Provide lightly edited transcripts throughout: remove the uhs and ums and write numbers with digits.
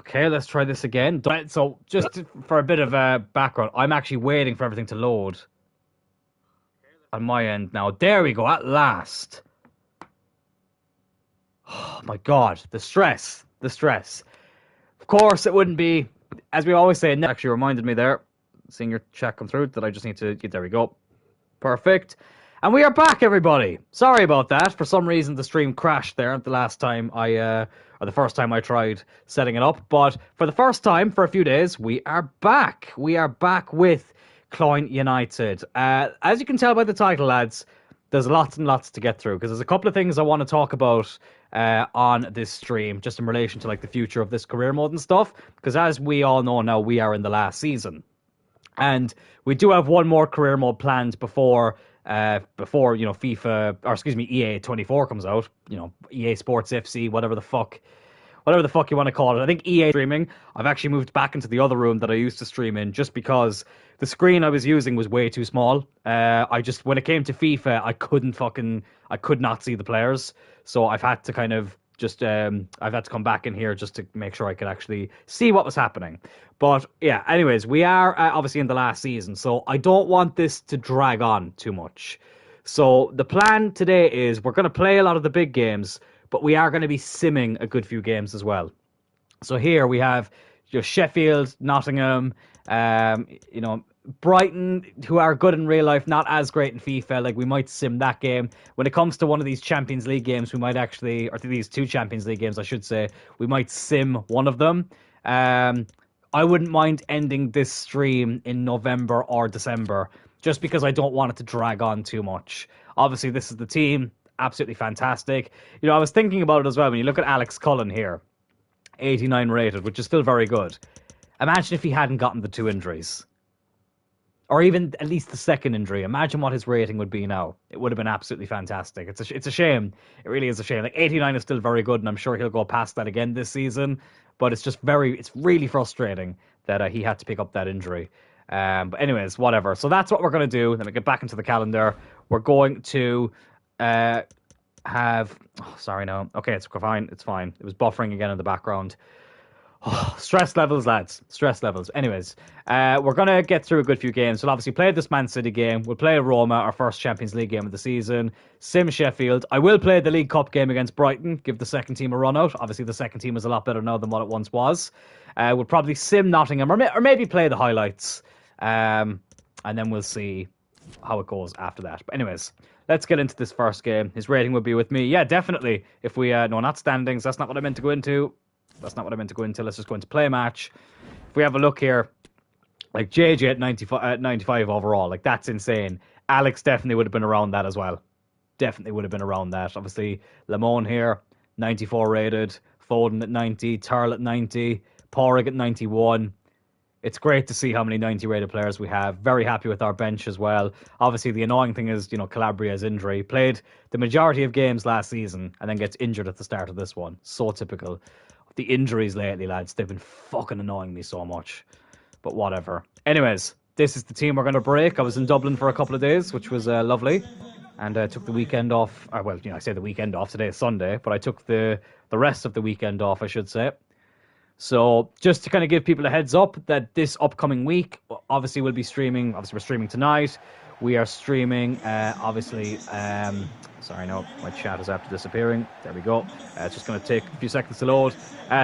Okay, let's try this again. So, just for a bit of background, I'm actually waiting for everything to load on my end now. There we go, at last. Oh my God, the stress. The stress. Of course, it wouldn't be, as we always say, it actually reminded me there, seeing your chat come through, that I just need to get, there we go. Perfect. And we are back, everybody. Sorry about that. For some reason, the stream crashed there the last time or the first time I tried setting it up. But for the first time, for a few days, we are back. We are back with Cloyne United. As you can tell by the title, lads, there's lots and lots to get through, because there's a couple of things I want to talk about on this stream, just in relation to like the future of this career mode and stuff. Because as we all know now, we are in the last season. And we do have one more career mode planned before FIFA, or excuse me, EA 24 comes out. EA Sports FC, whatever the fuck you want to call it. I think EA streaming. I've actually moved back into the other room that I used to stream in, just because the screen I was using was way too small. When it came to FIFA, I could not see the players, so I've had to kind of I've had to come back in here just to make sure I could actually see what was happening. But yeah, anyways, we are obviously in the last season, so I don't want this to drag on too much. So the plan today is we're going to play a lot of the big games, but we are going to be simming a good few games as well. So here we have Sheffield, Nottingham, Brighton, who are good in real life, not as great in FIFA. Like, we might sim that game. When it comes to one of these Champions League games, we might actually, or these two Champions League games, I should say, we might sim one of them. I wouldn't mind ending this stream in November or December, just because I don't want it to drag on too much. Obviously, this is the team. Absolutely fantastic. I was thinking about it as well. When you look at Alex Cullen here, 89 rated, which is still very good. Imagine if he hadn't gotten the 2 injuries. Or even at least the second injury. Imagine what his rating would be now. It would have been absolutely fantastic. It's a shame. It really is a shame. Like, 89 is still very good, and I'm sure he'll go past that again this season. But it's really frustrating that he had to pick up that injury. But anyways, whatever. So that's what we're going to do. Let me get back into the calendar. We're going to have... Oh, sorry, no. Okay, it's fine. It's fine. It was buffering again in the background. Oh, stress levels, lads. Stress levels. Anyways, we're going to get through a good few games. We'll obviously play this Man City game. We'll play Roma, our first Champions League game of the season. Sim Sheffield. I will play the League Cup game against Brighton. Give the second team a run out. Obviously, the second team is a lot better now than what it once was. We'll probably sim Nottingham, or maybe play the highlights. And then we'll see how it goes after that. But anyways, let's get into this first game. His rating would be with me. Yeah, definitely. If we... no, not standings. That's not what I meant to go into. Let's just go into play match. If we have a look here, like JJ at 95 overall, like that's insane. Alex definitely would have been around that as well. Definitely would have been around that. Obviously, Lamone here, 94 rated. Foden at 90. Turl at 90. Porrig at 91. It's great to see how many 90 rated players we have. Very happy with our bench as well. Obviously, the annoying thing is, Calabria's injury. Played the majority of games last season and then gets injured at the start of this one. So typical. The injuries lately, lads, they've been fucking annoying me so much. But whatever. Anyways, this is the team we're going to break. I was in Dublin for a couple of days, which was lovely. And I took the weekend off. I say the weekend off. Today is Sunday. But I took the rest of the weekend off, I should say. So just to kind of give people a heads up that this upcoming week, obviously we'll be streaming. Obviously we're streaming tonight. We are streaming, obviously... sorry, no, my chat is after disappearing. There we go. It's just going to take a few seconds to load.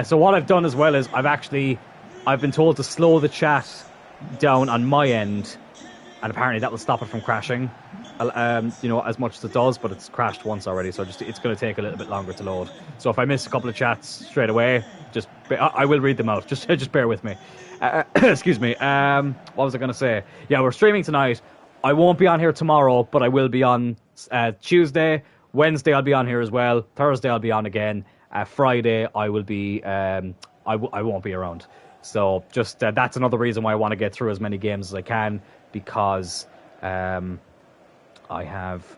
So what I've done as well is I've been told to slow the chat down on my end, and apparently that will stop it from crashing, as much as it does, but it's crashed once already, so it's going to take a little bit longer to load. So if I miss a couple of chats straight away, I will read them out. Just bear with me. Excuse me. What was I going to say? Yeah, we're streaming tonight. I won't be on here tomorrow, but I will be on Tuesday. Wednesday I'll be on here as well. Thursday I'll be on again. Friday I will be. I won't be around. So just that's another reason why I want to get through as many games as I can, because I have.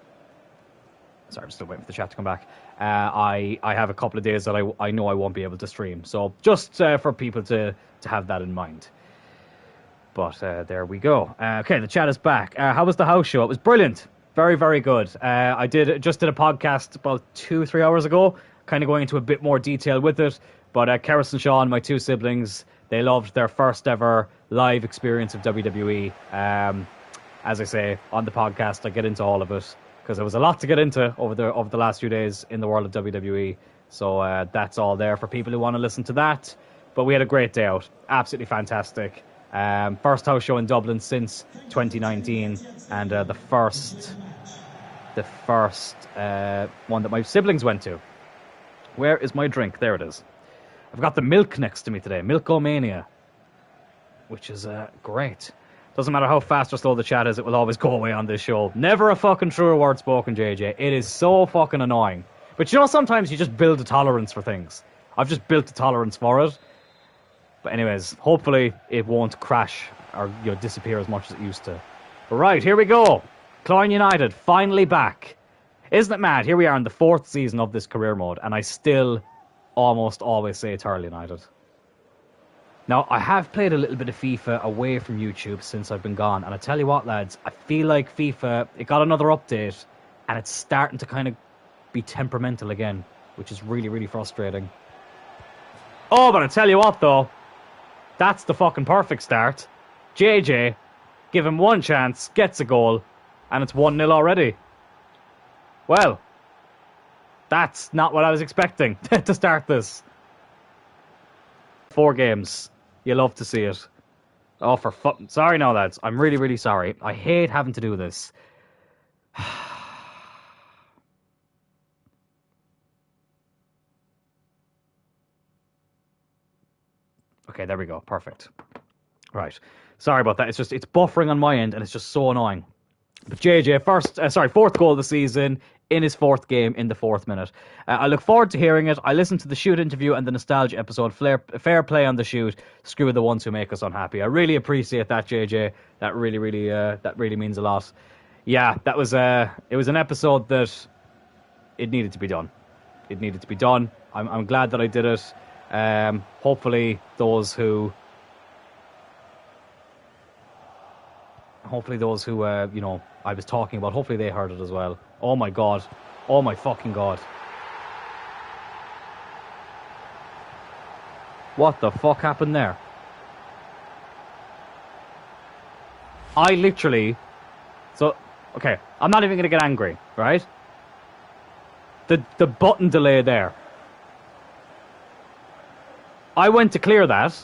Sorry, I'm still waiting for the chat to come back. I have a couple of days that I know I won't be able to stream. So just for people to have that in mind. But there we go. Okay, the chat is back. How was the house show? It was brilliant. Very, very good. I just did a podcast about 2-3 hours ago, kind of going into a bit more detail with it. But Keris and Sean, my two siblings, they loved their first ever live experience of WWE. As I say, on the podcast, I get into all of it because there was a lot to get into over the last few days in the world of WWE. So that's all there for people who want to listen to that. But we had a great day out. Absolutely fantastic. First house show in Dublin since 2019. And the first one that my siblings went to. Where is my drink? There it is. I've got the milk next to me today. Milkomania. Which is great. Doesn't matter how fast or slow the chat is, it will always go away on this show. Never a fucking truer word spoken, JJ. It is so fucking annoying. But you know, sometimes you just build a tolerance for things. I've just built a tolerance for it. But anyways, hopefully it won't crash or disappear as much as it used to. But right, here we go. Cloyne United, finally back. Isn't it mad? Here we are in the 4th season of this career mode, and I still almost always say it's Hurl United. Now, I have played a little bit of FIFA away from YouTube since I've been gone, and I tell you what, lads, I feel like FIFA, it got another update, and it's starting to kind of be temperamental again, which is really, really frustrating. Oh, but I tell you what, though, that's the fucking perfect start. JJ, give him one chance, gets a goal, and it's 1-0 already. Well, that's not what I was expecting to start this. 4 games. You love to see it. Oh, for fuck. Sorry now, lads. I'm really, really sorry. I hate having to do this. Okay, there we go. Perfect. Right. Sorry about that. It's buffering on my end, and it's just so annoying. But JJ, 4th goal of the season in his 4th game in the 4th minute. I look forward to hearing it. I listened to the shoot interview and the nostalgia episode. Fair play on the shoot. Screw the ones who make us unhappy. I really appreciate that, JJ. That really means a lot. Yeah, that was it was an episode that it needed to be done. It needed to be done. I'm glad that I did it. Hopefully those who I was talking about, hopefully they heard it as well. Oh my god. Oh my fucking god. What the fuck happened there? I literally... So, okay, I'm not even going to get angry, right? The button delay there. I went to clear that.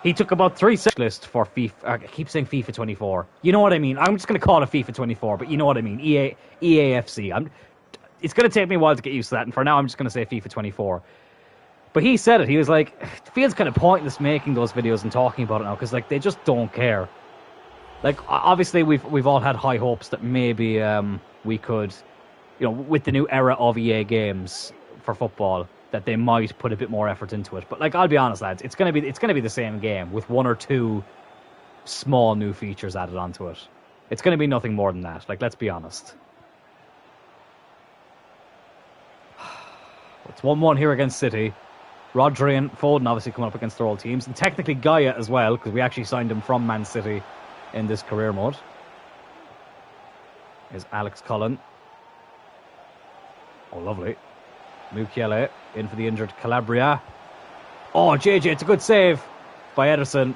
He took about 3 seconds list for FIFA. I keep saying FIFA 24. You know what I mean? I'm just going to call it FIFA 24, but you know what I mean. EAFC. It's going to take me a while to get used to that, and for now I'm just going to say FIFA 24. But he said it. He was like, it feels kind of pointless making those videos and talking about it now, because like they just don't care. Like, obviously we've all had high hopes that maybe we could, with the new era of EA games for football, that they might put a bit more effort into it. But like, I'll be honest, lads, it's gonna be the same game with 1 or 2 small new features added onto it. It's gonna be nothing more than that. Like, let's be honest. It's 1-1 here against City. Rodri and Foden obviously coming up against their old teams, and technically Gaia as well, because we actually signed him from Man City in this career mode. Here's Alex Cullen. Oh, lovely. Mukiele in for the injured Calabria. Oh, JJ, it's a good save by Ederson.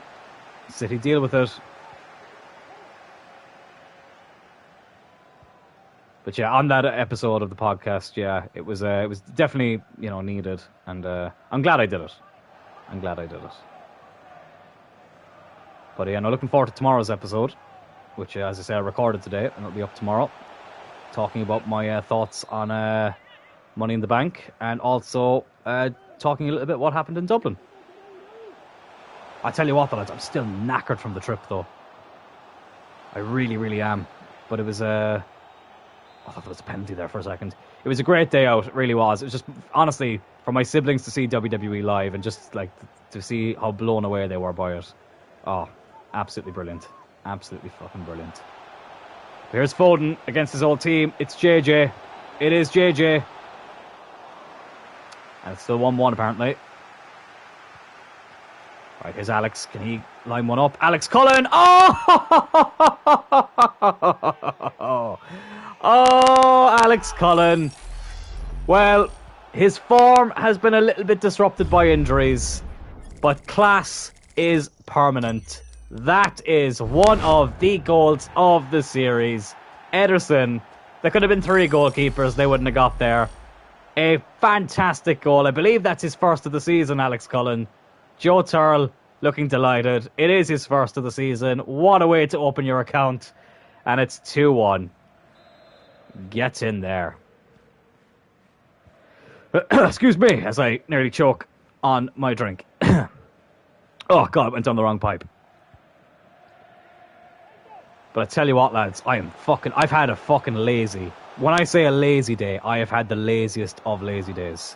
City deal with it. But yeah, on that episode of the podcast, yeah, it was definitely needed, and I'm glad I did it. But yeah, no, looking forward to tomorrow's episode, which, as I say, I recorded today, and it'll be up tomorrow, talking about my thoughts on Money in the Bank, and also talking a little bit what happened in Dublin. I tell you what, lads, I'm still knackered from the trip, though. I really, really am. But it was I thought there was a penalty there for a second. It was a great day out, it really was. It was just, honestly, for my siblings to see WWE live and just like to see how blown away they were by it. Oh, absolutely brilliant. Absolutely fucking brilliant. Here's Foden against his old team. It's JJ. It is JJ. And it's still 1-1 apparently. Right, here's Alex. Can he line one up? Alex Cullen! Oh! Oh, Alex Cullen. Well, His form has been a little bit disrupted by injuries, but class is permanent. That is one of the goals of the series. Ederson, there could have been 3 goalkeepers, they wouldn't have got there. A fantastic goal. I believe that's his first of the season, Alex Cullen. Joe Turl looking delighted. It is his first of the season. What a way to open your account. And it's 2-1. Get in there. Excuse me, as I nearly choke on my drink. Oh, God, it went down the wrong pipe. But I tell you what, lads, I've had a fucking lazy. When I say a lazy day, I have had the laziest of lazy days.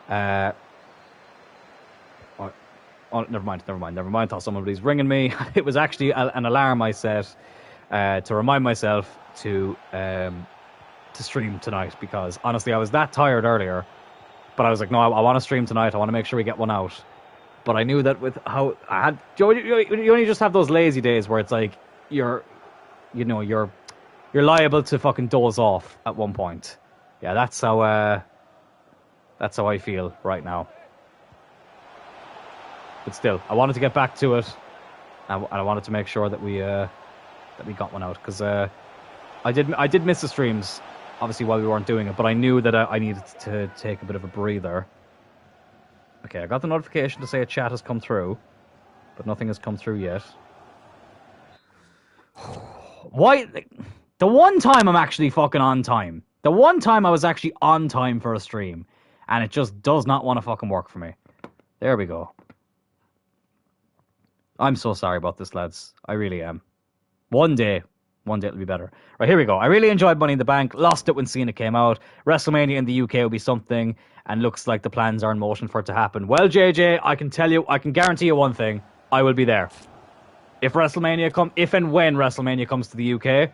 Oh, never mind. I thought somebody's ringing me. It was actually an alarm I set to remind myself to stream tonight, because honestly, I was that tired earlier. But I was like, no, I want to stream tonight. I want to make sure we get one out. But I knew that with how I had, you only just have those lazy days where it's like you're liable to fucking doze off at one point. Yeah, that's how I feel right now. But still, I wanted to get back to it, and I wanted to make sure that we got one out, because I did miss the streams, obviously, while we weren't doing it, but I knew that I needed to take a bit of a breather. Okay, I got the notification to say a chat has come through, but nothing has come through yet. Why? The one time I'm actually fucking on time. The one time I was actually on time for a stream, and it just does not want to fucking work for me. There we go. I'm so sorry about this, lads. I really am. One day it'll be better. Right, here we go. I really enjoyed Money in the Bank. Lost it when Cena came out. WrestleMania in the UK will be something, and looks like the plans are in motion for it to happen. Well, JJ, I can guarantee you one thing. I will be there. If and when WrestleMania comes to the UK,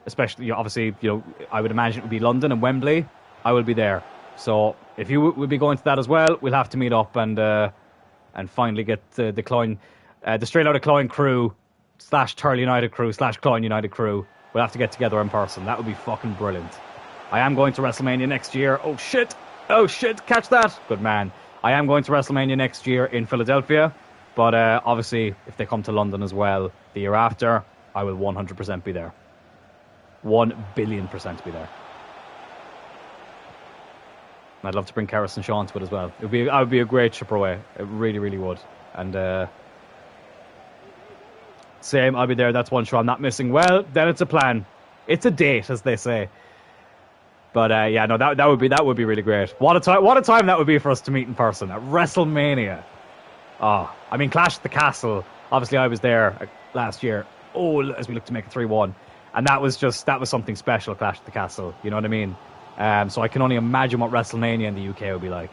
especially, obviously, I would imagine it would be London and Wembley, I will be there. So if you would be going to that as well, we'll have to meet up and finally get the Cloyne, the Straight Outta Cloyne crew / Turl United crew / Cloyne United crew. We'll have to get together in person. That would be fucking brilliant. I am going to WrestleMania next year. Oh shit, catch that. Good man. I am going to WrestleMania next year in Philadelphia, but obviously if they come to London as well the year after, I will 100% be there. 1 billion% be there. I'd love to bring Karis and Sean to it as well. I would be a great chaperone. It really, really would. And same, I'll be there. That's one show I'm not missing. Well, then it's a plan. It's a date, as they say. But yeah, no, that would be really great. What a time that would be for us to meet in person at WrestleMania. Oh, I mean, Clash at the Castle. Obviously, I was there last year. Oh, as we look to make it 3-1, and that was something special. Clash at the Castle. You know what I mean? So I can only imagine what WrestleMania in the UK would be like.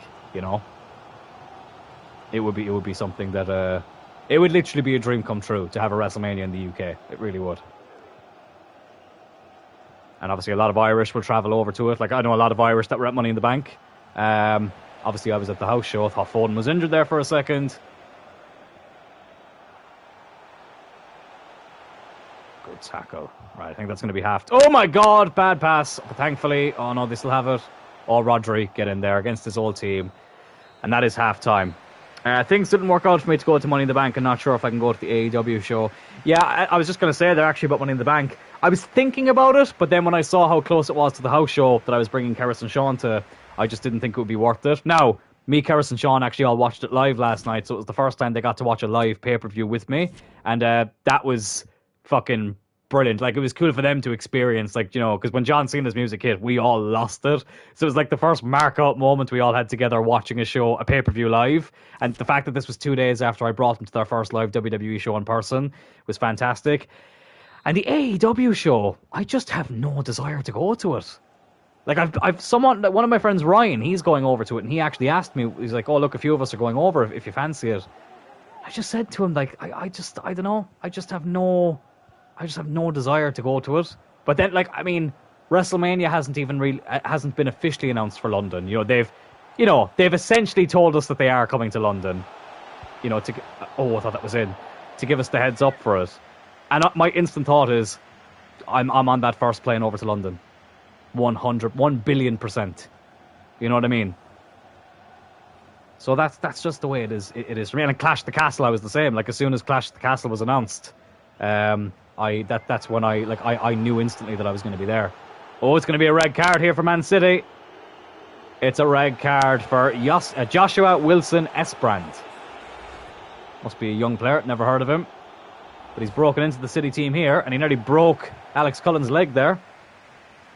It would be something that it would literally be a dream come true to have a WrestleMania in the UK. It really would. And obviously a lot of Irish will travel over to it. Like, I know a lot of Irish that were at Money in the Bank. Obviously I was at the house show. I thought Foden was injured there for a second. Good tackle. Right, I think that's going to be half. Oh my God, bad pass. But thankfully, oh no, they still have it. Oh, Rodri, get in there against his old team. And that is half time. Things didn't work out for me to go to Money in the Bank. I'm not sure if I can go to the AEW show. Yeah, I was just going to say they're actually about Money in the Bank. I was thinking about it, but then when I saw how close it was to the house show that I was bringing Karis and Sean to, I just didn't think it would be worth it. Now, me, Karis and Sean actually all watched it live last night, so it was the first time they got to watch a live pay-per-view with me, and that was fucking brilliant. Like, it was cool for them to experience, like, because when John Cena's music hit, we all lost it. So it was like the first mark-out moment we all had together watching a pay-per-view live. And the fact that this was 2 days after I brought them to their first live WWE show in person was fantastic. And the AEW show, I just have no desire to go to it. Like, one of my friends, Ryan, he's going over to it, and he actually asked me, he's like, oh, look, a few of us are going over if you fancy it. I just said to him, like, I don't know, I just have no desire to go to it. But then, like, I mean, WrestleMania hasn't been officially announced for London. They've essentially told us that they are coming to London. I thought that was in, to give us the heads up for it. And my instant thought is, I'm on that first plane over to London. 1 billion%. You know what I mean? So that's just the way it is. It is for me. And Clash the Castle, I was the same. Like as soon as Clash the Castle was announced, that's when I knew instantly that I was going to be there. Oh, it's going to be a red card here for Man City. It's a red card for Joshua Wilson Esbrand. Must be a young player. Never heard of him. But he's broken into the City team here, and he nearly broke Alex Cullen's leg there.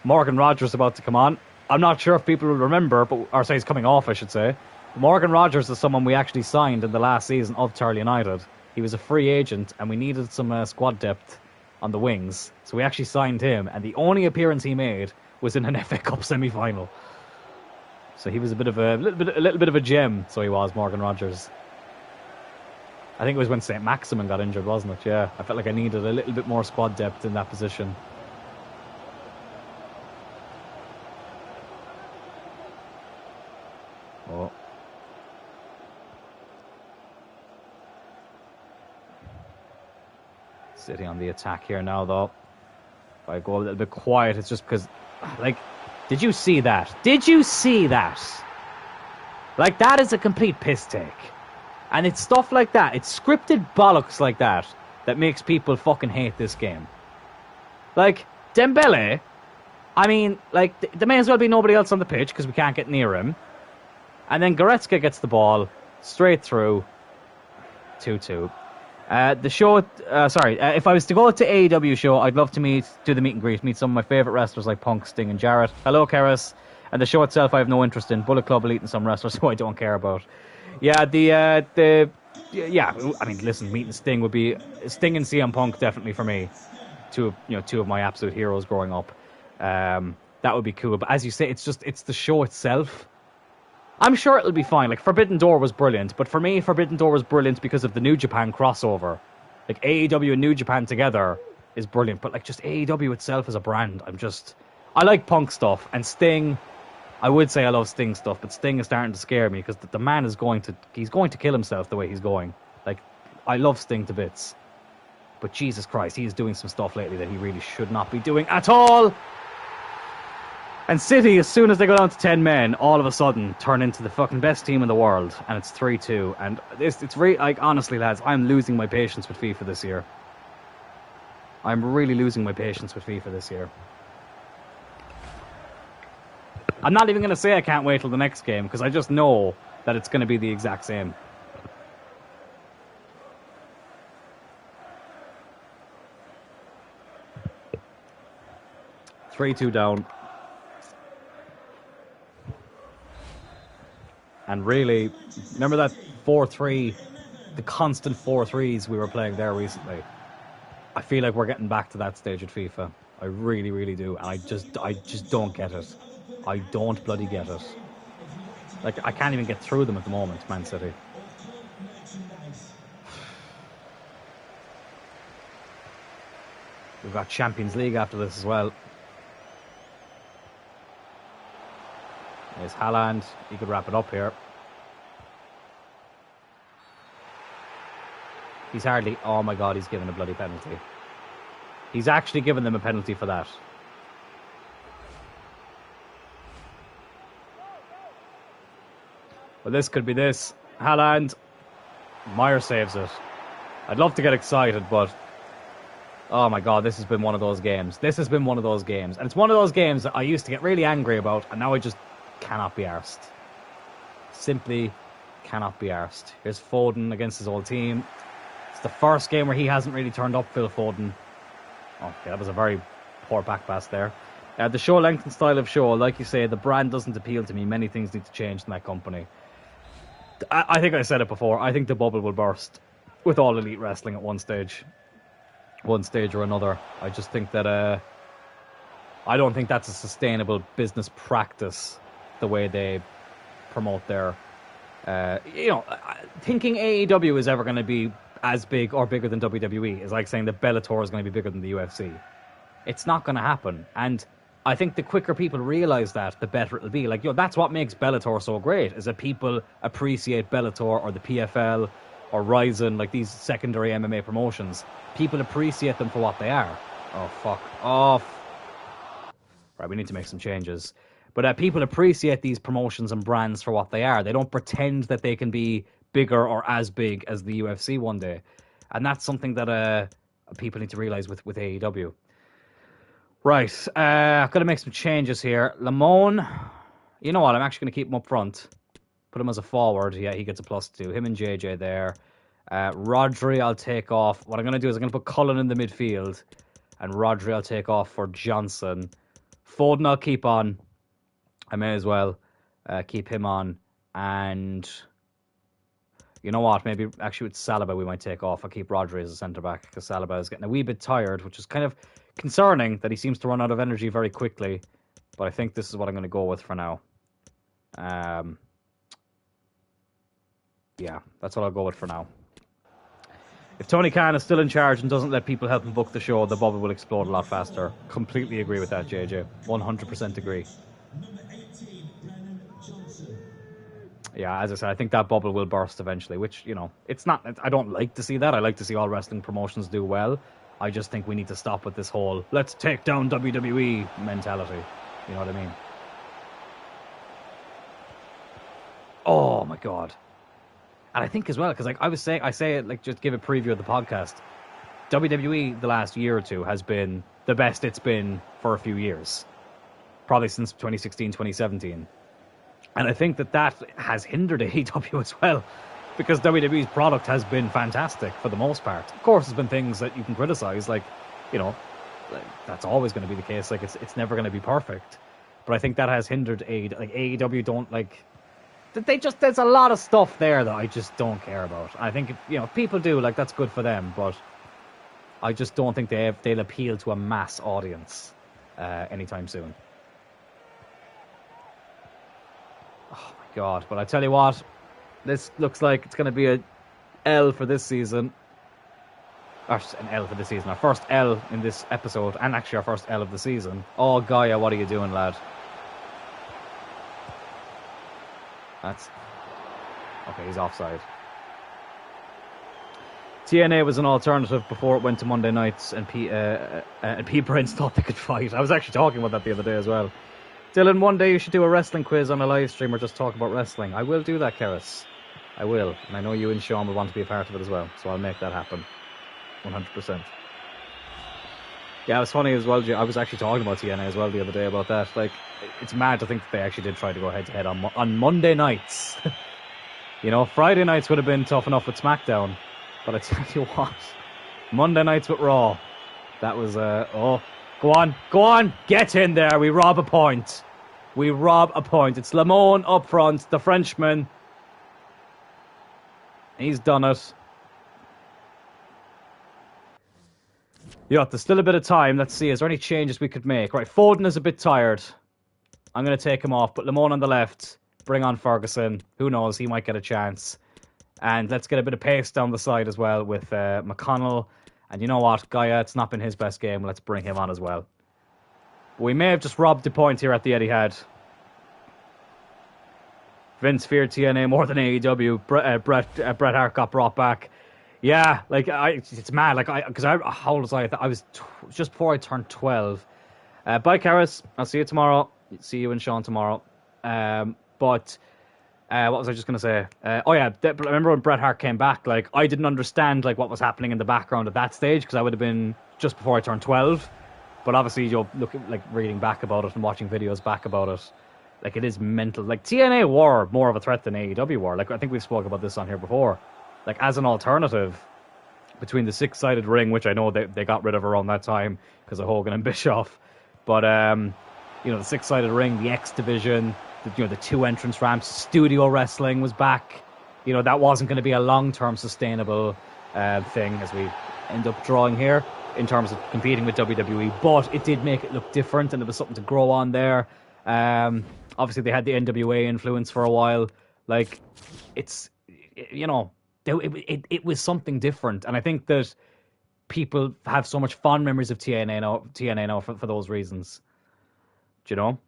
Morgan Rogers about to come on. I'm not sure if people will remember, or say he's coming off, I should say. Morgan Rogers is someone we actually signed in the last season of Charlie United. He was a free agent, and we needed some squad depth on the wings. So we actually signed him, and the only appearance he made was in an FA Cup semi-final. So he was a little bit of a gem. So he was, Morgan Rogers. I think it was when St. Maximin got injured, wasn't it? Yeah, I felt like I needed a little bit more squad depth in that position. Oh. City on the attack here now, though. If I go a little bit quiet, it's just because, like, did you see that? Did you see that? Like, that is a complete piss take. And it's stuff like that. It's scripted bollocks like that that makes people fucking hate this game. Like, Dembele, I mean, like, there may as well be nobody else on the pitch because we can't get near him. And then Goretzka gets the ball straight through. 2-2. If I was to go to AEW show, I'd love to do the meet and greet, meet some of my favourite wrestlers like Punk, Sting and Jarrett. Hello, Keras. And the show itself I have no interest in. Bullet Club Elite and some wrestlers who I don't care about. Yeah, I mean, listen, meeting Sting would be Sting and CM Punk definitely for me. Two of my absolute heroes growing up. That would be cool. But as you say, it's the show itself. I'm sure it'll be fine. Like, Forbidden Door was brilliant, but for me, Forbidden Door was brilliant because of the New Japan crossover. Like, AEW and New Japan together is brilliant, but like, just AEW itself as a brand, I like Punk stuff, and Sting, I would say I love Sting stuff, but Sting is starting to scare me because the man is going to kill himself the way he's going. Like, I love Sting to bits, but Jesus Christ, he is doing some stuff lately that he really should not be doing at all. And City, as soon as they go down to 10 men, all of a sudden turn into the fucking best team in the world, and it's 3-2. And it's really, like, honestly, lads, I'm losing my patience with FIFA this year. I'm really losing my patience with FIFA this year. I'm not even going to say I can't wait till the next game, because I just know that it's going to be the exact same. Three-two down. And really, remember that 4-3, the constant 4-3s we were playing there recently? I feel like we're getting back to that stage at FIFA. I really, really do. And I just don't get it. I don't bloody get it. Like, I can't even get through them at the moment, Man City. We've got Champions League after this as well. There's Haaland. He could wrap it up here. He's hardly... Oh my God, he's given a bloody penalty. He's actually given them a penalty for that. Well, this could be this. Haaland. Meyer saves it. I'd love to get excited, but... Oh my God, this has been one of those games. This has been one of those games. And it's one of those games that I used to get really angry about, and now I just... cannot be arsed. Simply cannot be arsed. Here's Foden against his old team. It's the first game where he hasn't really turned up, Phil Foden. Okay, that was a very poor back pass there. The show length and style of show, like you say, the brand doesn't appeal to me. Many things need to change in that company. I think I said it before. I think the bubble will burst with All Elite Wrestling at one stage or another. I just think that I don't think that's a sustainable business practice, the way they promote their... thinking AEW is ever going to be as big or bigger than WWE is like saying that Bellator is going to be bigger than the UFC. It's not going to happen. And I think the quicker people realise that, the better it'll be. Like, that's what makes Bellator so great, is that people appreciate Bellator or the PFL or Ryzen, like these secondary MMA promotions. People appreciate them for what they are. Oh, fuck off. Right, we need to make some changes. But people appreciate these promotions and brands for what they are. They don't pretend that they can be bigger or as big as the UFC one day. And that's something that people need to realize with AEW. Right, I've got to make some changes here. Lamone, you know what? I'm actually going to keep him up front. Put him as a forward. Yeah, he gets a +2. Him and JJ there. Rodri, I'll take off. What I'm going to do is I'm going to put Cullen in the midfield. And Rodri, I'll take off for Johnson. Foden, I'll keep on. I may as well keep him on. And you know what? Maybe actually with Saliba, we might take off. I'll keep Rodri as a centre-back because Saliba is getting a wee bit tired, which is kind of concerning that he seems to run out of energy very quickly. But I think this is what I'm going to go with for now. Yeah, that's what I'll go with for now. If Tony Khan is still in charge and doesn't let people help him book the show, the bubble will explode a lot faster. Completely agree with that, JJ. 100% agree. Yeah, as I said, I think that bubble will burst eventually, which, you know, it's not... I don't like to see that. I like to see all wrestling promotions do well. I just think we need to stop with this whole, let's take down WWE mentality. You know what I mean? Oh, my God. And I think as well, because like I say it like just give a preview of the podcast. WWE the last year or two has been the best it's been for a few years, probably since 2016, 2017. And I think that has hindered AEW as well, because WWE's product has been fantastic for the most part. Of course, there's been things that you can criticize, like, you know, like, that's always going to be the case. Like it's never going to be perfect. But I think that has hindered AEW. Don't like. There's a lot of stuff there that I just don't care about. I think if people do, like, that's good for them, but I just don't think they'll appeal to a mass audience anytime soon. Oh my God! But I tell you what, this looks like it's going to be a L for this season. Or an L for this season. Our first L in this episode, and actually our first L of the season. Oh Gaia, what are you doing, lad? That's okay. He's offside. TNA was an alternative before it went to Monday nights, and P Brains thought they could fight. I was actually talking about that the other day as well. Dylan, one day you should do a wrestling quiz on a live stream or just talk about wrestling. I will do that, Karis. I will, and I know you and Sean will want to be a part of it as well, so I'll make that happen. 100%. Yeah, it was funny as well. I was actually talking about TNA as well the other day about that. Like, it's mad to think that they actually did try to go head-to-head on Monday nights. You know, Friday nights would have been tough enough with SmackDown. But I tell you what, Monday nights with Raw, that was, go on, get in there. We rob a point. It's Lamone up front, the Frenchman. He's done it. Yeah, there's still a bit of time. Let's see, is there any changes we could make? Right, Foden is a bit tired. I'm going to take him off. Put Lamone on the left. Bring on Ferguson. Who knows? He might get a chance. And let's get a bit of pace down the side as well with McConnell. And you know what? Gaia, it's not been his best game. Let's bring him on as well. We may have just robbed the point here at the Etihad. Vince feared TNA more than AEW. Bret Hart got brought back. Yeah, like it's mad. Like how old was I? I was just before I turned 12. Bye, Karis. I'll see you tomorrow. See you and Sean tomorrow. But what was I just gonna say? Remember when Bret Hart came back? Like I didn't understand like what was happening in the background at that stage because I would have been just before I turned 12. But obviously, you're reading back about it and watching videos back about it. Like it is mental. Like TNA were more of a threat than AEW were. Like I think we've spoken about this on here before. Like as an alternative between the 6-sided ring, which I know they got rid of around that time because of Hogan and Bischoff, but the 6-sided ring, the X division, the 2 entrance ramps, studio wrestling was back. You know that wasn't going to be a long-term sustainable thing as we end up drawing here in terms of competing with WWE, but it did make it look different and there was something to grow on there. Obviously they had the NWA influence for a while. Like it's it was something different, and I think that people have so much fond memories of TNA now for those reasons. Do you know?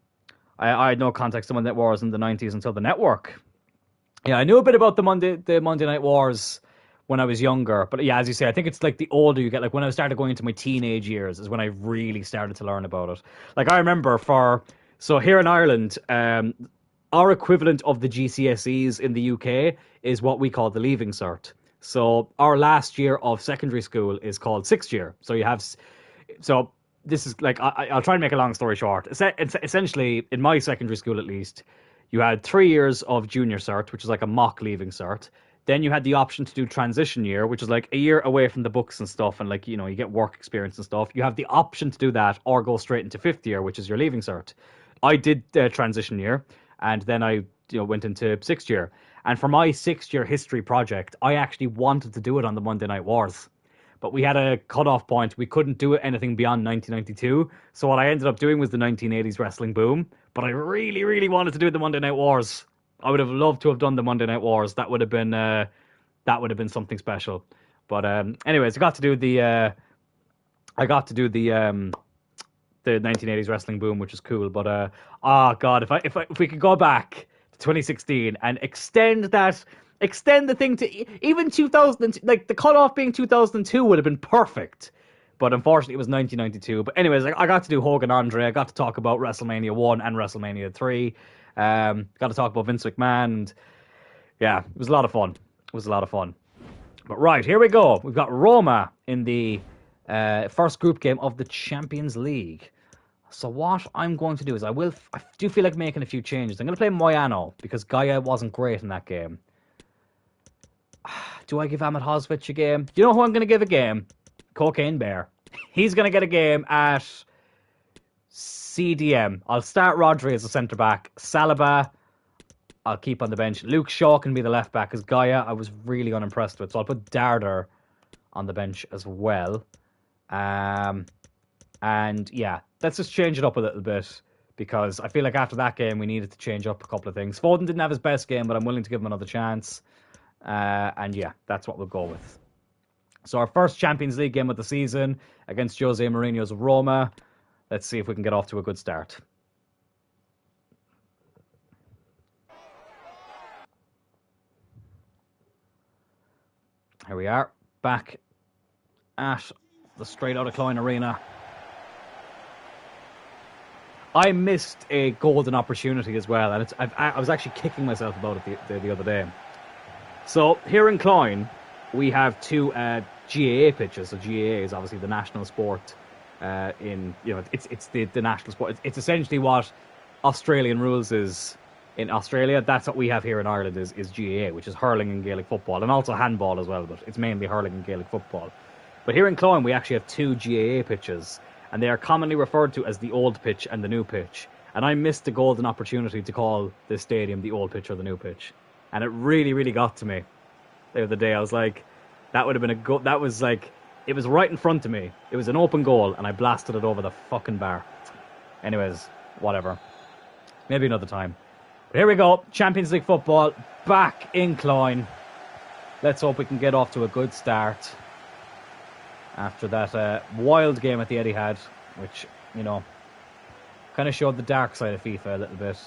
I had no context of when that wars in the 90s until the network. Yeah, I knew a bit about the Monday Night Wars when I was younger, but yeah, as you say, I think it's like the older you get, like when I started going into my teenage years is when I really started to learn about it. Like I remember for So here in Ireland, our equivalent of the GCSEs in the UK is what we call the Leaving Cert. So our last year of secondary school is called sixth year. So you have, so this is like I'll try and make a long story short. It's essentially, in my secondary school at least, you had 3 years of junior cert, which is like a mock leaving cert. Then you had the option to do transition year, which is like a year away from the books and stuff, and like you get work experience and stuff. You have the option to do that or go straight into fifth year, which is your leaving cert. I did transition year, and then I went into sixth year. And for my sixth year history project, I actually wanted to do it on the Monday Night Wars, but we had a cutoff point. We couldn't do anything beyond 1992. So what I ended up doing was the 1980s wrestling boom. But I really, really wanted to do the Monday Night Wars. I would have loved to have done the Monday Night Wars. That would have been something special. But anyways, I got to do the 1980s wrestling boom, which is cool. But oh god, if we could go back to 2016 and extend the thing to even 2000, like the cutoff being 2002 would have been perfect. But unfortunately, it was 1992. But anyways, I got to do Hogan Andre. I got to talk about WrestleMania 1 and WrestleMania 3. Got to talk about Vince McMahon. And yeah, it was a lot of fun. But right, here we go. We've got Roma in the first group game of the Champions League. So what I'm going to do is I do feel like making a few changes. I'm going to play Moyano because Gaia wasn't great in that game. Do I give Ahmed Hosvich a game? You know who I'm going to give a game? Cocaine Bear. He's going to get a game at CDM. I'll start Rodri as a centre-back. Saliba, I'll keep on the bench. Luke Shaw can be the left-back, because Gaia I was really unimpressed with. So I'll put Darder on the bench as well. And yeah, let's just change it up a little bit, because I feel like after that game we needed to change up a couple of things. Foden didn't have his best game, but I'm willing to give him another chance. And yeah, that's what we'll go with. So our first Champions League game of the season against Jose Mourinho's Roma. Let's see if we can get off to a good start. Here we are, back at the Straight Outta Cloyne Arena. I missed a golden opportunity as well, and I was actually kicking myself about it the other day. So here in Cloyne, we have two GAA pitches. So GAA is obviously the national sport. It's the national sport. It's essentially what Australian rules is in Australia. That's what we have here in Ireland is GAA, which is hurling and Gaelic football, and also handball as well. But it's mainly hurling and Gaelic football. But here in Cloyne, we actually have two GAA pitches, and they are commonly referred to as the old pitch and the new pitch. And I missed the golden opportunity to call this stadium the old pitch or the new pitch, and it really, really got to me the other day. I was like, that would have been a goal. That was like, it was right in front of me. It was an open goal, and I blasted it over the fucking bar. Anyways, whatever. Maybe another time. But here we go. Champions League football back in Cloyne. Let's hope we can get off to a good start after that wild game at the Etihad, which, kind of showed the dark side of FIFA a little bit.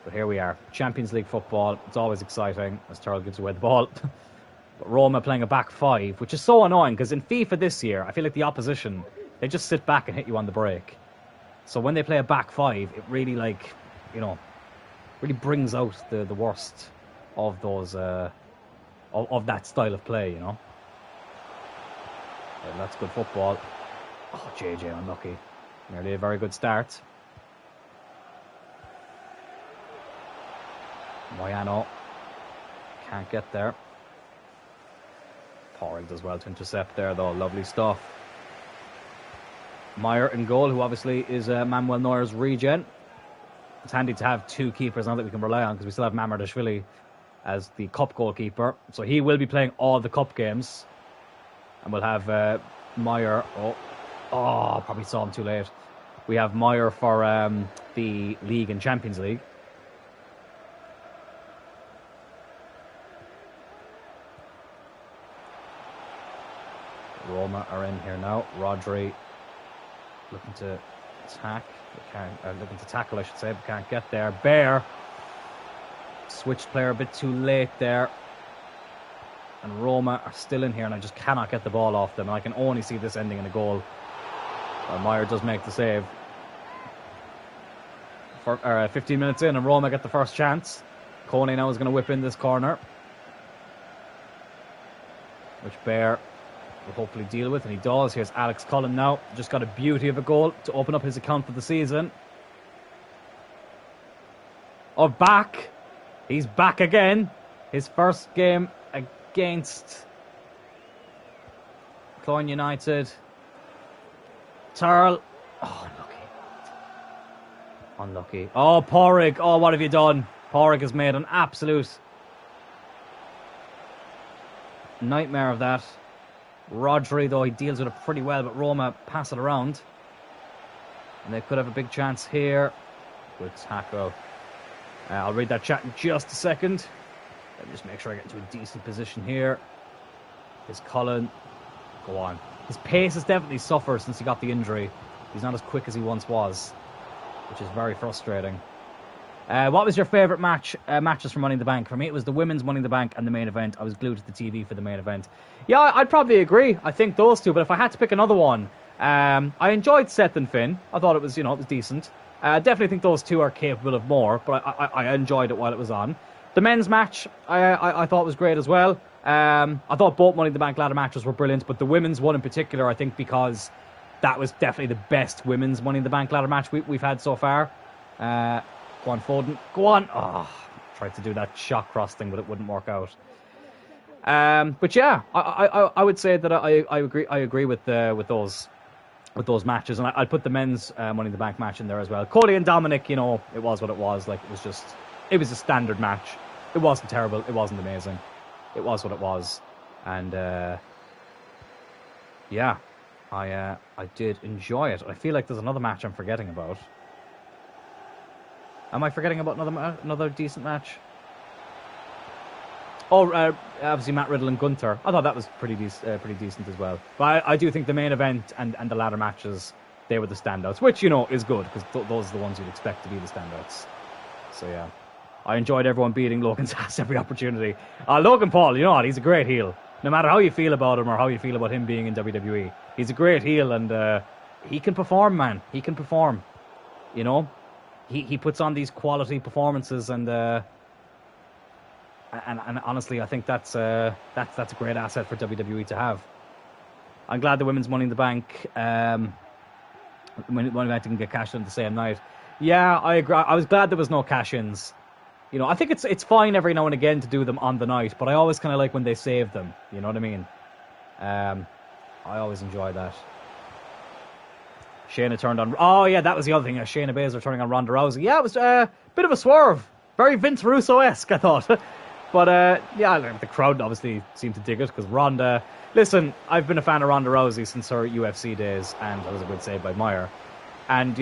But here we are. Champions League football. It's always exciting as Turl gives away the ball. But Roma playing a back five, which is so annoying because in FIFA this year, I feel like the opposition, they just sit back and hit you on the break. So when they play a back five, it really really brings out the worst of those of that style of play, Yeah, that's good football. Oh, JJ unlucky. Nearly a very good start. Moyano can't get there. Porrig does well to intercept there, though. Lovely stuff. Meyer in goal, who obviously is Manuel Neuer's regen. It's handy to have two keepers now that we can rely on, because we still have Mamardashvili as the cup goalkeeper. So he will be playing all the cup games. And we'll have Meyer. Oh, probably saw him too late. We have Meyer for the League and Champions League. Roma are in here now. Rodri looking to attack. Looking to tackle, I should say, but can't get there. Bear switched player a bit too late there. And Roma are still in here, and I just cannot get the ball off them. And I can only see this ending in a goal. Meyer does make the save. For 15 minutes in, and Roma get the first chance. Cloyne now is going to whip in this corner, which Bear will hopefully deal with, and he does. Here's Alex Cullen now. Just got a beauty of a goal to open up his account for the season. Oh, back. He's back again. His first game against Cloyne United. Turl. Oh, unlucky. Oh, Porrig. Oh, what have you done? Porrig has made an absolute nightmare of that. Rodri, though, he deals with it pretty well, but Roma pass it around. And they could have a big chance here. Good tackle. I'll read that chat in just a second. Let me just make sure I get into a decent position here. Here's Cullen. Go on. His pace has definitely suffered since he got the injury. He's not as quick as he once was, which is very frustrating. What was your favourite matches for Money in the Bank? For me, it was the women's Money in the Bank and the main event. I was glued to the TV for the main event. Yeah, I'd probably agree. I think those two. But if I had to pick another one, I enjoyed Seth and Finn. I thought it was, it was decent. I definitely think those two are capable of more, but I enjoyed it while it was on. The men's match, I thought was great as well. I thought both Money in the Bank ladder matches were brilliant, but the women's one in particular, I think, because that was definitely the best women's Money in the Bank ladder match we've had so far. Go on, Foden. Go on. Oh, tried to do that shot cross thing, but it wouldn't work out. But yeah, I would say that I agree with those matches, and I'd put the men's Money in the Bank match in there as well. Cody and Dominic, it was what it was. Like, it was a standard match. It wasn't terrible. It wasn't amazing. It was what it was, and yeah, I did enjoy it. I feel like there's another match I'm forgetting about. Am I forgetting about another decent match? Oh, obviously Matt Riddle and Gunther. I thought that was pretty decent as well. But I do think the main event and the ladder matches, they were the standouts, which, is good, because those are the ones you'd expect to be the standouts. So yeah, I enjoyed everyone beating Logan's ass every opportunity. Logan Paul, you know what? He's a great heel. No matter how you feel about him or how you feel about him being in WWE, he's a great heel, and he can perform, man. He can perform. He puts on these quality performances, and honestly, I think that's a great asset for WWE to have. I'm glad the women's Money in the Bank Money Bank didn't get cashed in the same night. Yeah, I agree. I was glad there was no cash-ins. I think it's fine every now and again to do them on the night, but I always kind of like when they save them. You know what I mean? I always enjoy that. Shayna turned on... Oh, yeah, that was the other thing. Shayna Baszler turning on Ronda Rousey. Yeah, it was a bit of a swerve. Very Vince Russo-esque, I thought. But, yeah, the crowd obviously seemed to dig it, because Ronda... Listen, I've been a fan of Ronda Rousey since her UFC days, and I was a good save by Meyer. And,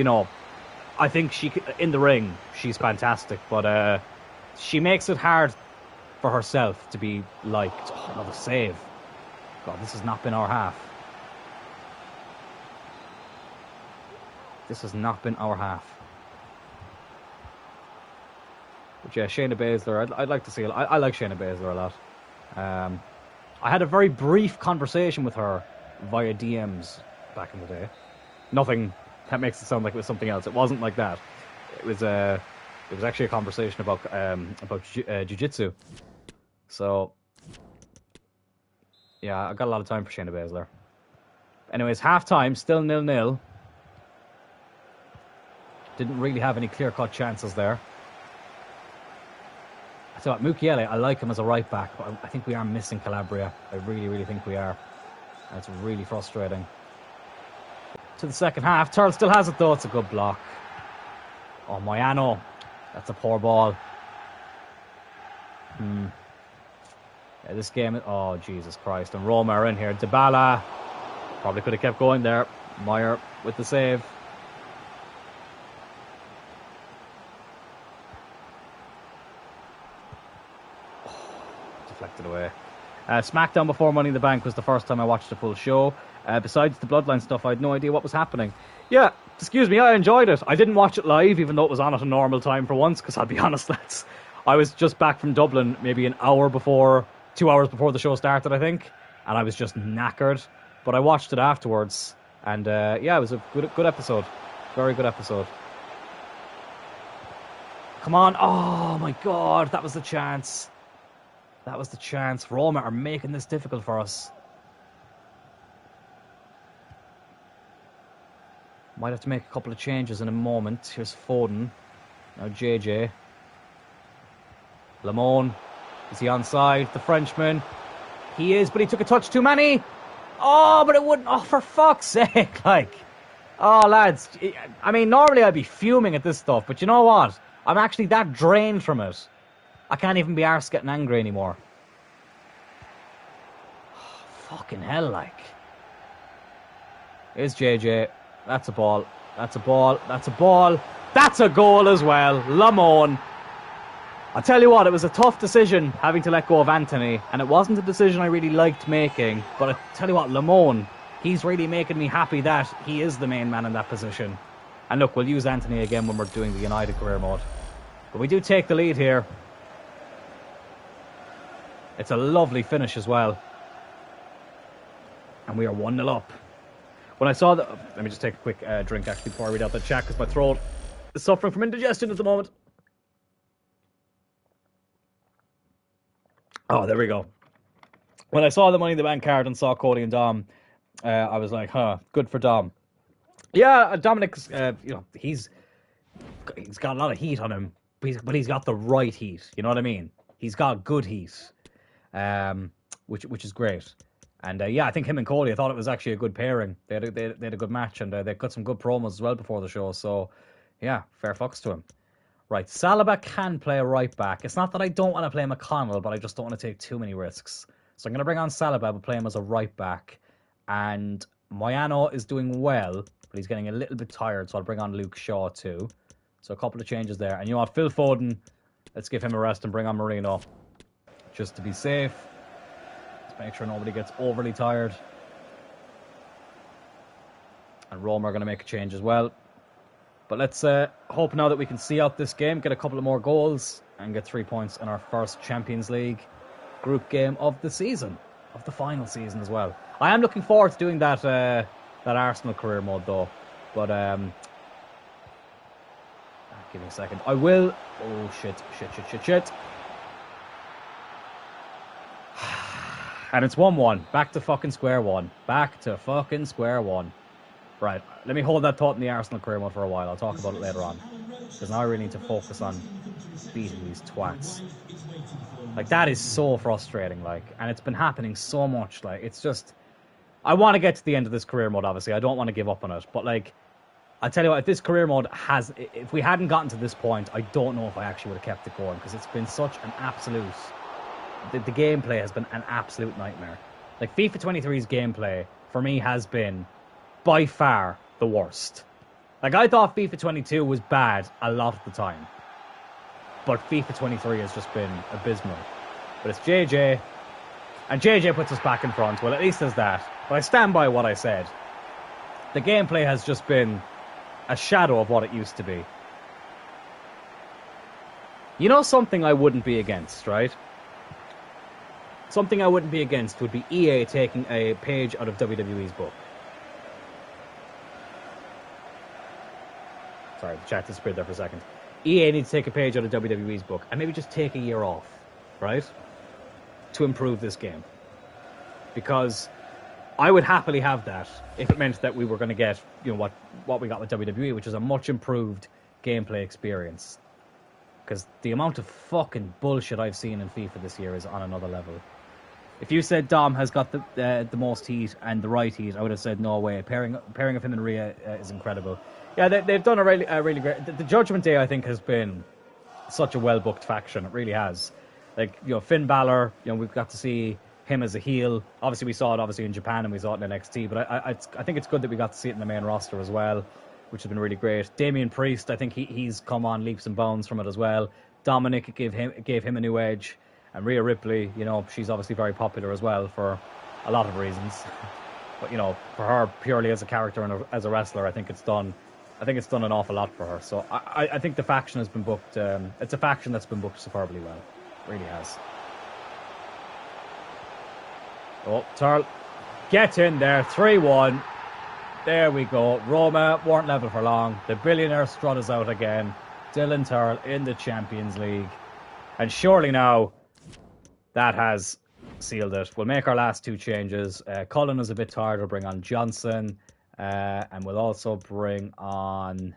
I think in the ring, she's fantastic, but she makes it hard for herself to be liked. Oh, another save. God, this has not been our half. This has not been our half. But yeah, Shayna Baszler, I'd like to see it. I like Shayna Baszler a lot. I had a very brief conversation with her via DMs back in the day. Nothing that makes it sound like it was something else. It wasn't like that. It was actually a conversation about jiu-jitsu. So yeah, I got a lot of time for Shayna Baszler. Anyways, half-time, still 0-0. Didn't really have any clear-cut chances there. I thought Mukiele, I like him as a right-back, but I think we are missing Calabria. I really, really think we are. That's really frustrating. To the second half. Turl still has it, though. It's a good block. Oh, Moyano. That's a poor ball. Yeah, this game... Oh, Jesus Christ. And Roma are in here. Dybala. Probably could have kept going there. Meyer with the save. Deflected away. SmackDown before Money in the Bank was the first time I watched the full show. Besides the Bloodline stuff, I had no idea what was happening. Yeah, excuse me, I enjoyed it. I didn't watch it live, even though it was on at a normal time for once, because I'll be honest, lads, I was just back from Dublin maybe 2 hours before the show started, I think, and I was just knackered. But I watched it afterwards, and yeah, it was a good episode. Very good episode. Come on. Oh, my God. That was the chance. That was the chance. Roma are making this difficult for us. Might have to make a couple of changes in a moment. Here's Foden. Now JJ. Lamone. Is he onside? The Frenchman. He is, but he took a touch too many. Oh, but it wouldn't. Oh, for fuck's sake. Like, oh, lads. I mean, normally I'd be fuming at this stuff, but you know what? I'm actually that drained from it. I can't even be arsed getting angry anymore. Oh, fucking hell, like. Here's JJ. That's a ball. That's a ball. That's a ball. That's a goal as well. Lamone. I'll tell you what, it was a tough decision having to let go of Anthony, and it wasn't a decision I really liked making, but I tell you what, Lamone, he's really making me happy that he is the main man in that position. And look, we'll use Anthony again when we're doing the United career mode. But we do take the lead here. It's a lovely finish as well. And we are 1-0 up. When I saw that... Let me just take a quick drink, actually, before I read out the chat, because my throat is suffering from indigestion at the moment. Oh, there we go. When I saw the Money in the Bank card and saw Cody and Dom, I was like, huh, good for Dom. Yeah, Dominic's, he's got a lot of heat on him, but he's got the right heat. You know what I mean? He's got good heat, which is great. And yeah, I think him and Cody, I thought it was actually a good pairing. They had a good match, and they cut some good promos as well before the show. So yeah, fair fucks to him. Right, Saliba can play a right back. It's not that I don't want to play McConnell, but I just don't want to take too many risks. So I'm going to bring on Saliba, but play him as a right back. And Moyano is doing well, but he's getting a little bit tired, so I'll bring on Luke Shaw too. So a couple of changes there. And you know what, Phil Foden, let's give him a rest and bring on Marino. Just to be safe. Let's make sure nobody gets overly tired. And Roma are going to make a change as well. But let's hope now that we can see out this game, get a couple of more goals, and get 3 points in our first Champions League group game of the season, of the final season as well. I am looking forward to doing that Arsenal career mode though. But give me a second. I will. Oh shit! And it's 1-1. Back to fucking square one. Back to fucking square one. Right, let me hold that thought in the Arsenal career mode for a while. I'll talk about it later on. Because now I really need to focus on beating these twats. Like, that is so frustrating, like. And it's been happening so much, like. It's just... I want to get to the end of this career mode, obviously. I don't want to give up on it. But, like, I tell you what, if this career mode has... If we hadn't gotten to this point, I don't know if I actually would have kept it going. Because it's been such an absolute... The gameplay has been an absolute nightmare. Like, FIFA 23's gameplay, for me, has been... by far the worst. Like, I thought FIFA 22 was bad a lot of the time. But FIFA 23 has just been abysmal. But it's JJ. And JJ puts us back in front. Well, at least there's that. But I stand by what I said. The gameplay has just been a shadow of what it used to be. You know something I wouldn't be against, right? Something I wouldn't be against would be EA taking a page out of WWE's book. Sorry, the chat disappeared there for a second. EA needs to take a page out of WWE's book and maybe just take a year off, right? To improve this game. Because I would happily have that if it meant that we were going to get, you know, what we got with WWE, which is a much improved gameplay experience. Because the amount of fucking bullshit I've seen in FIFA this year is on another level. If you said Dom has got the most heat and the right heat, I would have said no way. Pairing of him and Rhea is incredible. Yeah, they've done a really great... The Judgment Day, I think, has been such a well-booked faction. It really has. Like, you know, Finn Balor, you know, we've got to see him as a heel. Obviously, we saw it in Japan and we saw it in NXT, but I think it's good that we got to see it in the main roster as well, which has been really great. Damian Priest, I think he's come on leaps and bounds from it as well. Dominic gave him a new edge. And Rhea Ripley, you know, she's obviously very popular as well for a lot of reasons. But, you know, for her, purely as a character and as a wrestler, I think it's done an awful lot for her. So I think the faction has been booked. It's a faction that's been booked superbly well. It really has. Oh, Turl. Get in there. 3-1. There we go. Roma weren't level for long. The billionaire strut is out again. Dylan Turl in the Champions League. And surely now that has sealed it. We'll make our last 2 changes. Cloyne is a bit tired. We'll bring on Johnson. And we'll also bring on...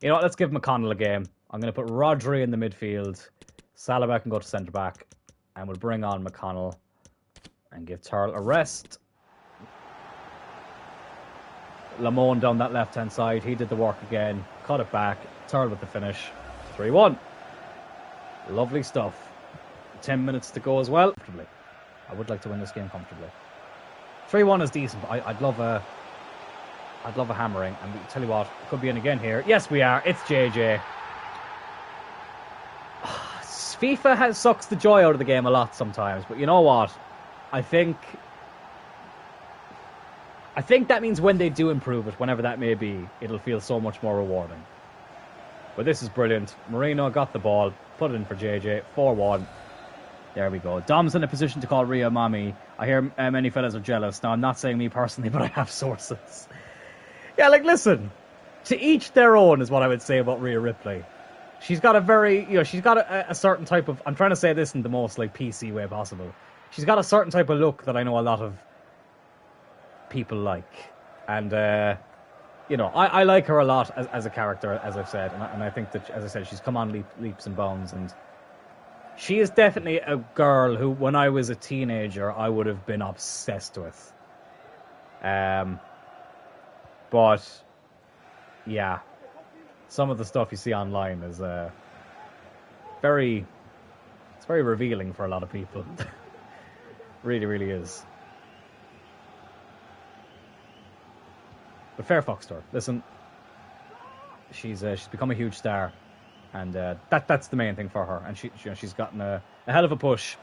You know what? Let's give McConnell a game. I'm going to put Rodri in the midfield. Saliba can go to centre-back. And we'll bring on McConnell. And give Turl a rest. Lamone down that left-hand side. He did the work again. Cut it back. Turl with the finish. 3-1. Lovely stuff. 10 minutes to go as well. Comfortably. I would like to win this game comfortably. 3-1 is decent, but I'd love a hammering. And we tell you what, it could be in again here. Yes, we are. It's JJ. FIFA sucks the joy out of the game a lot sometimes, but you know what? I think that means when they do improve it, whenever that may be, it'll feel so much more rewarding. But this is brilliant. Marino got the ball, put it in for JJ, 4-1. There we go. Dom's in a position to call Rhea mommy. I hear many fellas are jealous. Now, I'm not saying me personally, but I have sources. Yeah, like, listen. To each their own is what I would say about Rhea Ripley. She's got a very, she's got a certain type of, I'm trying to say this in the most, like, PC way possible. She's got a certain type of look that I know a lot of people like. And, I like her a lot as a character, as I've said. And I think that, as I said, she's come on leaps and bounds. And she is definitely a girl who, when I was a teenager, I would have been obsessed with. But, yeah. Some of the stuff you see online is very revealing for a lot of people. Really, really is. But fair fucks to her. Listen, she's become a huge star, and that's the main thing for her. And she's gotten a hell of a push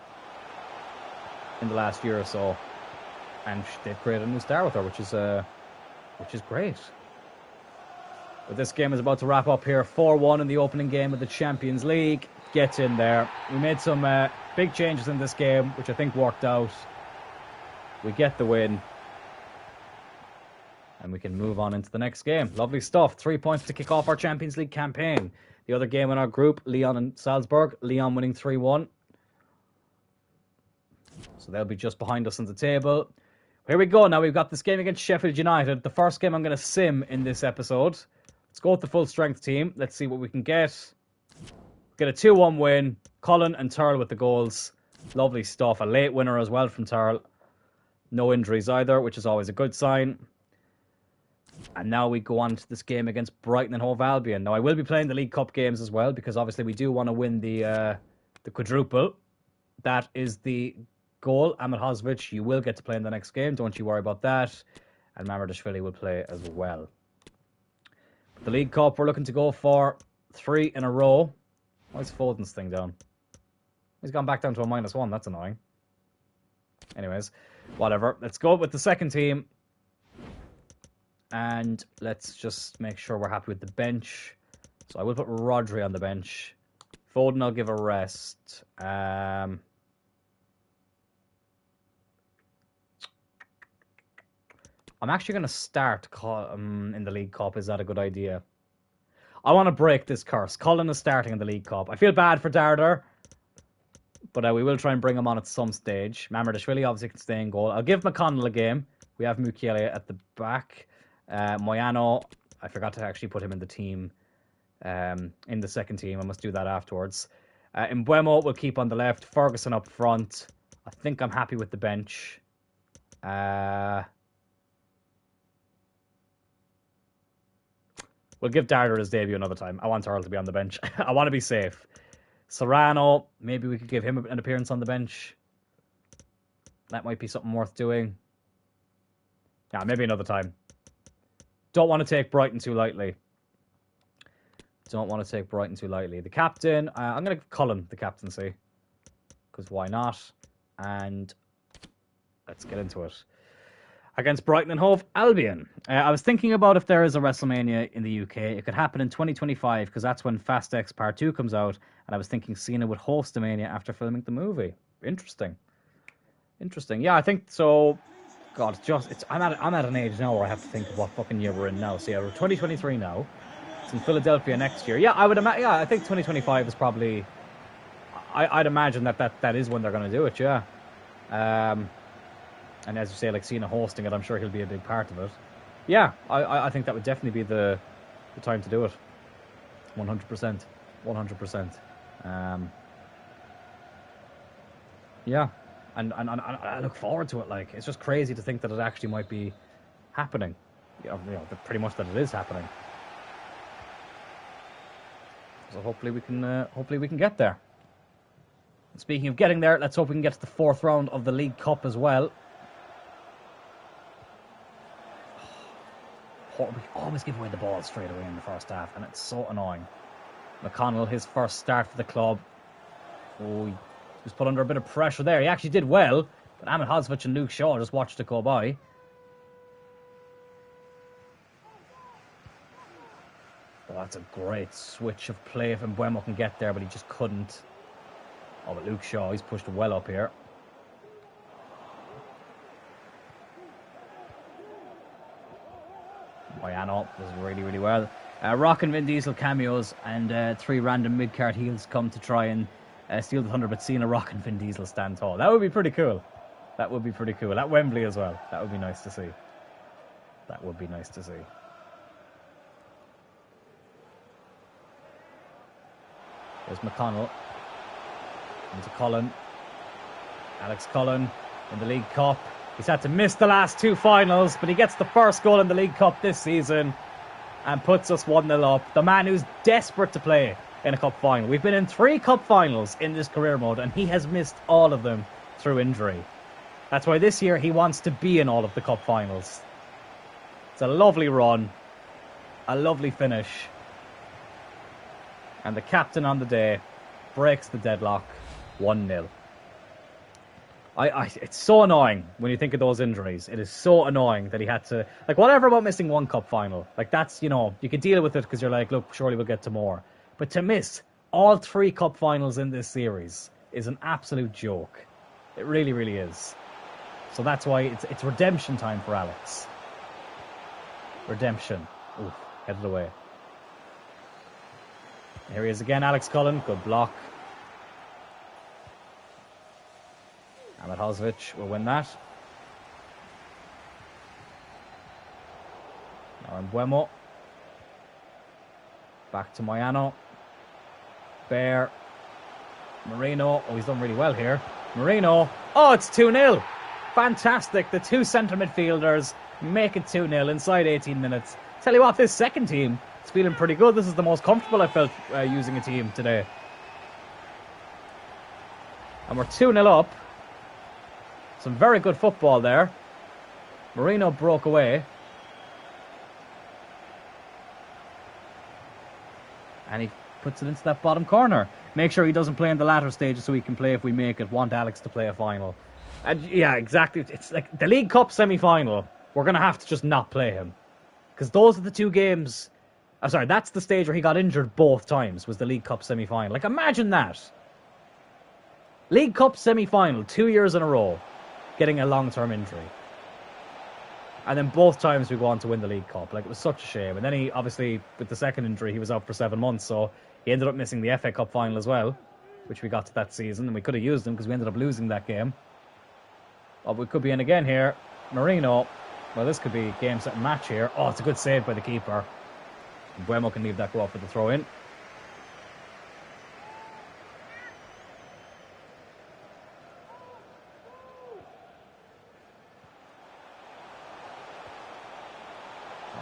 in the last year or so, and they've created a new star with her, which is great. But this game is about to wrap up here. 4-1 in the opening game of the Champions League. Gets in there. We made some big changes in this game, which I think worked out. We get the win. And we can move on into the next game. Lovely stuff. 3 points to kick off our Champions League campaign. The other game in our group, Lyon and Salzburg. Lyon winning 3-1. So they'll be just behind us on the table. Here we go. Now we've got this game against Sheffield United. The first game I'm going to sim in this episode. Let's go with the full strength team. Let's see what we can get. Get a 2-1 win. Cloyne and Turl with the goals. Lovely stuff. A late winner as well from Turl. No injuries either, which is always a good sign. And now we go on to this game against Brighton and Hove Albion. Now I will be playing the League Cup games as well, because obviously we do want to win the quadruple. That is the goal. Ahmed Hosvich, you will get to play in the next game. Don't you worry about that. And Mamardashvili will play as well. The League Cup, we're looking to go for 3 in a row. Why is Foden's thing down? He's gone back down to a -1. That's annoying. Anyways, whatever. Let's go with the second team. And let's just make sure we're happy with the bench. So I will put Rodri on the bench. Foden I'll give a rest. I'm actually going to start in the League Cup. Is that a good idea? I want to break this curse. Cloyne is starting in the League Cup. I feel bad for Dardar, but we will try and bring him on at some stage. Mamardashvili obviously can stay in goal. I'll give McConnell a game. We have Mukiele at the back. Moyano, I forgot to actually put him in the team, in the second team. I must do that afterwards. Mbuemo will keep on the left. Ferguson up front. I think I'm happy with the bench. We'll give Dardar his debut another time. I want Earl to be on the bench. I want to be safe. Serrano, maybe we could give him an appearance on the bench. That might be something worth doing. Yeah, maybe another time. Don't want to take Brighton too lightly. The captain, I'm going to give Cullen the captaincy. Because why not? And let's get into it. Against Brighton and Hove Albion. I was thinking about if there is a WrestleMania in the UK. It could happen in 2025 because that's when Fast X Part 2 comes out. And I was thinking Cena would host a Mania after filming the movie. Interesting. Yeah, I think so. God, I'm at an age now where I have to think of what fucking year we're in now. So yeah, we're 2023 now. It's in Philadelphia next year. Yeah, I would imagine. Yeah, I think 2025 is probably. I'd imagine that is when they're going to do it. Yeah. And as you say, like Cena hosting it, I'm sure he'll be a big part of it. Yeah, I think that would definitely be the time to do it. 100%. 100%. Yeah. And I look forward to it. Like, it's just crazy to think that it actually might be happening. Pretty much that it is happening. So hopefully we can get there. Speaking of getting there, let's hope we can get to the 4th round of the League Cup as well. We always give away the ball straight away in the first half, and it's so annoying. McConnell, his first start for the club. Oh, he was put under a bit of pressure there. He actually did well, but Ahmed Hosvich and Luke Shaw just watched it go by. Oh, that's a great switch of play if Mbeumo can get there, but he just couldn't. Oh, but Luke Shaw, he's pushed well up here. Moyano does really, really well. Rock and Vin Diesel cameos and 3 random mid-card heels come to try and steal the thunder, but Cena, Rock and Vin Diesel stand tall. That would be pretty cool. That would be pretty cool. At Wembley as well. That would be nice to see. That would be nice to see. There's McConnell. Into Cullen. Alex Cullen in the League Cup. He's had to miss the last 2 finals, but he gets the first goal in the League Cup this season and puts us 1-0 up. The man who's desperate to play in a cup final. We've been in 3 cup finals in this career mode, and he has missed all of them through injury. That's why this year he wants to be in all of the cup finals. It's a lovely run, a lovely finish, and the captain on the day breaks the deadlock. 1-0. It's so annoying when you think of those injuries. It is so annoying that he had to... Like, whatever about missing 1 cup final. Like, that's, you can deal with it because you're like, look, surely we'll get to more. But to miss all 3 cup finals in this series is an absolute joke. It really, really is. So that's why it's redemption time for Alex. Redemption. Oof, headed away. Here he is again, Alex Cullen. Good block. Ahmed Hosvich will win that. Now Mbeumo. Back to Moyano. Bear. Marino. Oh, he's done really well here. Marino. Oh, it's 2-0. Fantastic. The 2 centre midfielders make it 2-0 inside 18 minutes. Tell you what, this second team is feeling pretty good. This is the most comfortable I felt using a team today. And we're 2-0 up. Some very good football there. Marino broke away. And he puts it into that bottom corner. Make sure he doesn't play in the latter stages so he can play if we make it. Want Alex to play a final. And yeah, exactly. It's like the League Cup semi-final. We're going to have to just not play him. Because those are the 2 games... I'm sorry, that's the stage where he got injured both times, was the League Cup semi-final. Like, imagine that. League Cup semi-final, 2 years in a row. Getting a long-term injury. And then both times we go on to win the League Cup. Like, it was such a shame. And then he, obviously, with the second injury, he was out for 7 months. So he ended up missing the FA Cup final as well, which we got to that season. And we could have used him because we ended up losing that game. Oh, we could be in again here. Marino. Well, this could be game, set, and match here. Oh, it's a good save by the keeper. Mbeumo can leave that go up for the throw-in.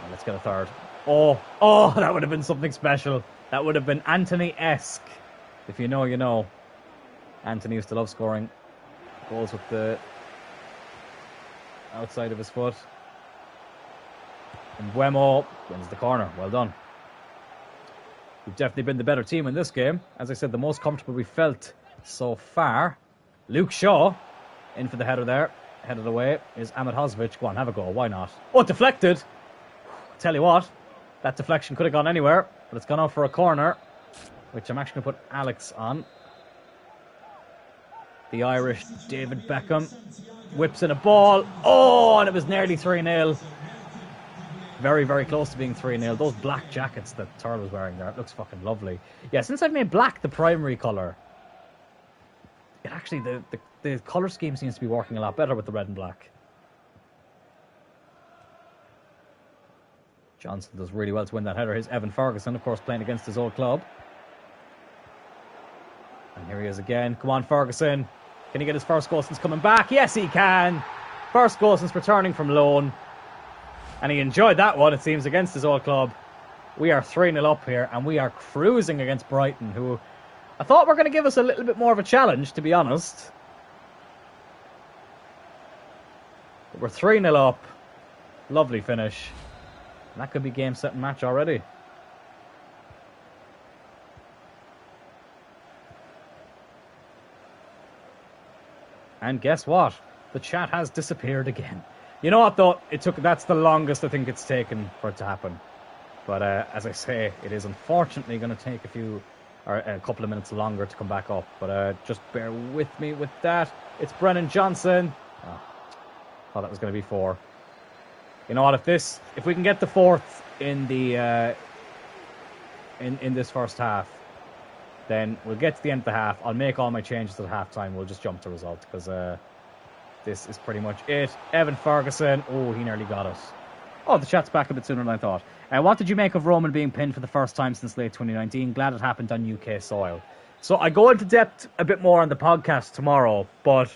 Let's get a third. Oh, that would have been something special. That would have been Anthony-esque. If you know, you know. Anthony used to love scoring goals with the outside of his foot. And Mbeumo wins the corner. Well done. We've definitely been the better team in this game. As I said, the most comfortable we felt so far. Luke Shaw in for the header there. Headed away is Ahmed Hosvich. Go on, have a go. Why not? Oh, deflected. Tell you what, that deflection could have gone anywhere, but it's gone out for a corner, which I'm actually going to put Alex on. The Irish David Beckham whips in a ball. Oh, and it was nearly 3-0. Very, very close to being 3-0. Those black jackets that Turl was wearing there, it looks fucking lovely. Yeah, since I've made black the primary colour, it actually, the colour scheme seems to be working a lot better with the red and black. Johnson does really well to win that header. Here's Evan Ferguson, of course, playing against his old club. And here he is again. Come on, Ferguson. Can he get his first goal since coming back? Yes, he can. First goal since returning from loan. And he enjoyed that one, it seems, against his old club. We are 3-0 up here, and we are cruising against Brighton, who I thought were going to give us a little bit more of a challenge, to be honest. But we're 3-0 up. Lovely finish. And that could be game, set, and match already. And guess what? The chat has disappeared again. You know what, though? That's the longest I think it's taken for it to happen. But as I say, it is unfortunately going to take a couple of minutes longer to come back up. But just bear with me with that. It's Brennan Johnson. Oh, thought that was going to be 4. You know what? If we can get the 4th in the in this first half, then we'll get to the end of the half. I'll make all my changes at halftime. We'll just jump to result because this is pretty much it. Evan Ferguson. Oh, he nearly got it. Oh, the chat's back a bit sooner than I thought. What did you make of Roman being pinned for the first time since late 2019? Glad it happened on UK soil. So I go into depth a bit more on the podcast tomorrow, but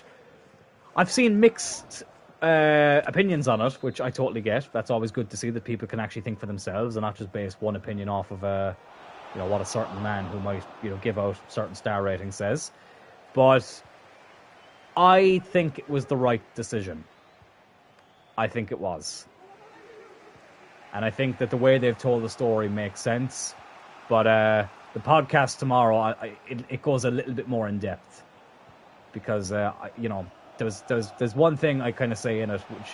I've seen mixed opinions on it, which I totally get. That's always good to see that people can actually think for themselves and not just base one opinion off of what a certain man who might give out certain star ratings says. But I think it was the right decision. I think it was. And I think that the way they've told the story makes sense. But the podcast tomorrow, it goes a little bit more in depth. Because, there's one thing I kind of say in it, which,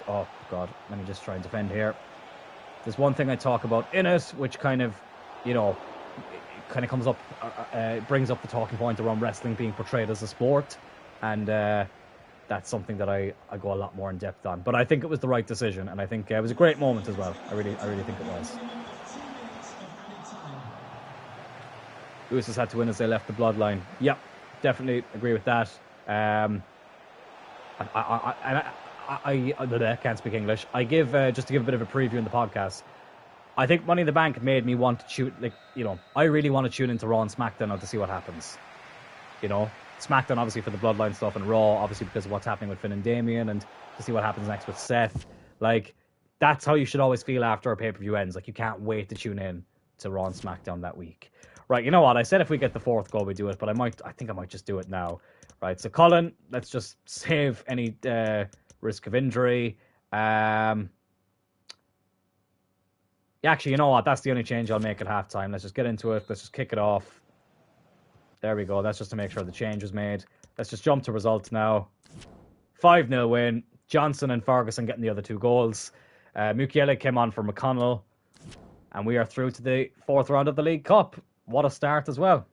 oh, God, let me just try and defend here. There's one thing I talk about in it, which kind of, it kind of comes up, brings up the talking point around wrestling being portrayed as a sport. And that's something that I go a lot more in depth on. But I think it was the right decision, and I think it was a great moment as well. I really think it was. Lewis has had to win as they left the bloodline. Yep, definitely agree with that. I can't speak English. I give just to give a bit of a preview in the podcast. I think Money in the Bank made me want to I really want to tune into Raw and SmackDown now to see what happens. SmackDown obviously for the bloodline stuff, and Raw obviously because of what's happening with Finn and Damian, and to see what happens next with Seth. That's how you should always feel after a pay-per-view ends. You can't wait to tune in to Raw and SmackDown that week. Right, you know what? I said if we get the 4th goal, we do it, but I think I might just do it now. Right, so Colin, let's just save any risk of injury. Actually, you know what? That's the only change I'll make at halftime. Let's just get into it. Let's just kick it off. There we go. That's just to make sure the change was made. Let's just jump to results now. 5-0 win. Johnson and Ferguson getting the other 2 goals. Mukiele came on for McConnell. And we are through to the 4th round of the League Cup. What a start as well.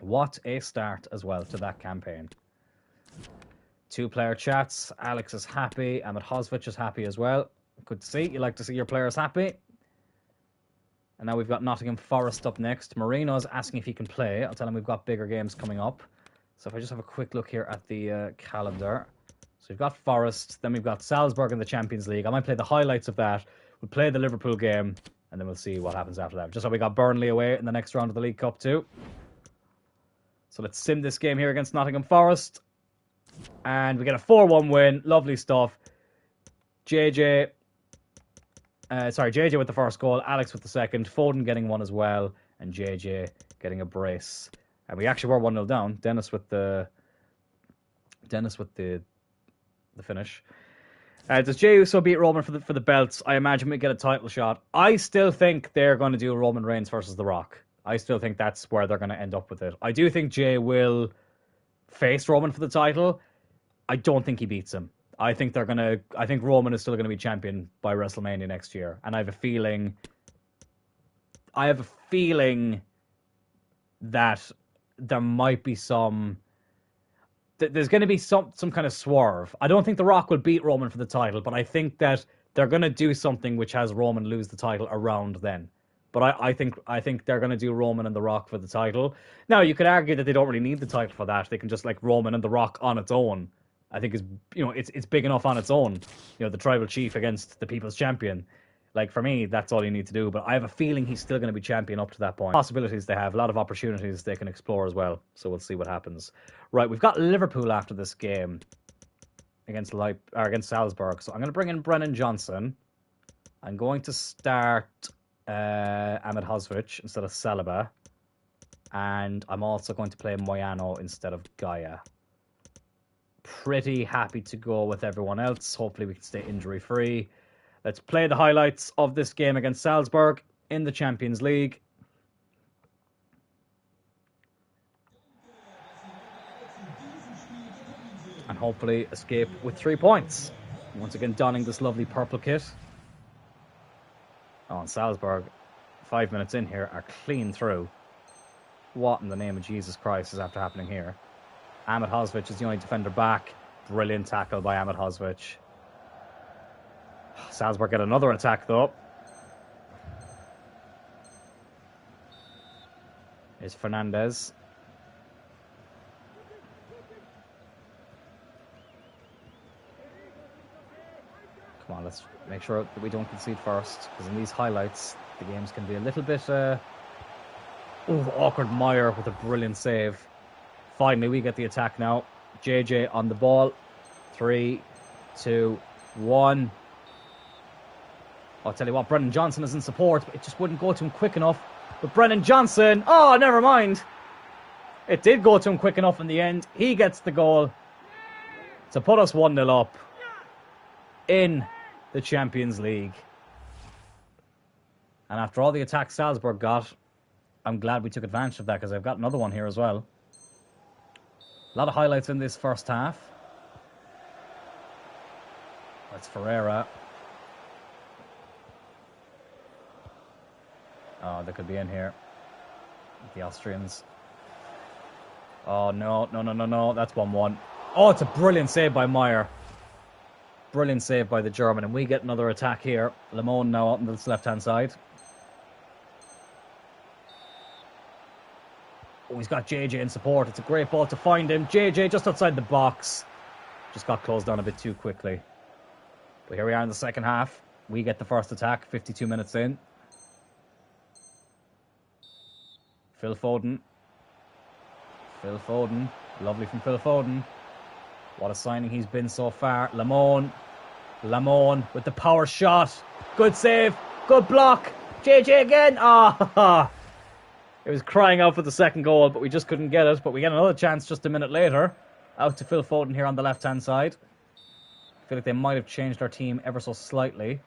What a start as well to that campaign. 2-player chats. Alex is happy. Ahmed Hosvich is happy as well. Good to see. You like to see your players happy. And now we've got Nottingham Forest up next. Marino's asking if he can play. I'll tell him we've got bigger games coming up. So if I just have a quick look here at the calendar. So we've got Forest. Then we've got Salzburg in the Champions League. I might play the highlights of that. We'll play the Liverpool game. And then we'll see what happens after that. Just so we got Burnley away in the next round of the League Cup too. So let's sim this game here against Nottingham Forest. And we get a 4-1 win. Lovely stuff. JJ with the first goal. Alex with the second. Foden getting one as well. And JJ getting a brace. And we actually were 1-0 down. Dennis with the finish. Does Jey Uso beat Roman for the belts? I imagine we get a title shot. I still think they're going to do Roman Reigns versus The Rock. I still think that's where they're going to end up with it. I do think Jey will face Roman for the title. I don't think he beats him. I think Roman is still going to be champion by WrestleMania next year. And I have a feeling that there might be there's going to be some kind of swerve. I don't think The Rock will beat Roman for the title, but I think that they're going to do something which has Roman lose the title around then. But I think they're going to do Roman and The Rock for the title. Now, you could argue that they don't really need the title for that. They can just like Roman and The Rock on its own. I think is it's big enough on its own. The tribal chief against the people's champion. Like for me, that's all you need to do. But I have a feeling he's still going to be champion up to that point. Possibilities they have, a lot of opportunities they can explore as well. So we'll see what happens. Right, we've got Liverpool after this game against Salzburg. So I'm going to bring in Brennan Johnson. I'm going to start Ahmed Hosvich instead of Saliba. And I'm also going to play Moyano instead of Gaia. Pretty happy to go with everyone else. Hopefully we can stay injury-free. Let's play the highlights of this game against Salzburg in the Champions League. And hopefully escape with 3 points. Once again, donning this lovely purple kit. Oh, and Salzburg, 5 minutes in here, are clean through. What in the name of Jesus Christ is after happening here? Ahmed Hosvich is the only defender back. Brilliant tackle by Ahmed Hosvich. Salzburg get another attack, though. Here's Fernandez. Come on, let's make sure that we don't concede first. Because in these highlights, the games can be a little bit... awkward. Meyer with a brilliant save. Finally, we get the attack now. JJ on the ball. 3, 2, 1. I'll tell you what, Brennan Johnson is in support, but it just wouldn't go to him quick enough. But Brennan Johnson, oh, never mind. It did go to him quick enough in the end. He gets the goal to put us 1-0 up in the Champions League. And after all the attacks Salzburg got, I'm glad we took advantage of that because I've got another one here as well. A lot of highlights in this first half. That's Ferreira. Oh, they could be in here. The Austrians. Oh, no. That's 1-1. Oh, it's a brilliant save by Meyer. Brilliant save by the German. And we get another attack here. Lemon now on this left-hand side. Oh, he's got JJ in support. It's a great ball to find him. JJ just outside the box. Just got closed down a bit too quickly. But here we are in the second half. We get the first attack, 52 minutes in. Phil Foden. Lovely from Phil Foden. What a signing he's been so far. Lemon with the power shot. Good save. Good block. JJ again. Ah, it was crying out for the second goal, but we just couldn't get it. But we get another chance just a minute later. Out to Phil Foden here on the left-hand side. I feel like they might have changed our team ever so slightly.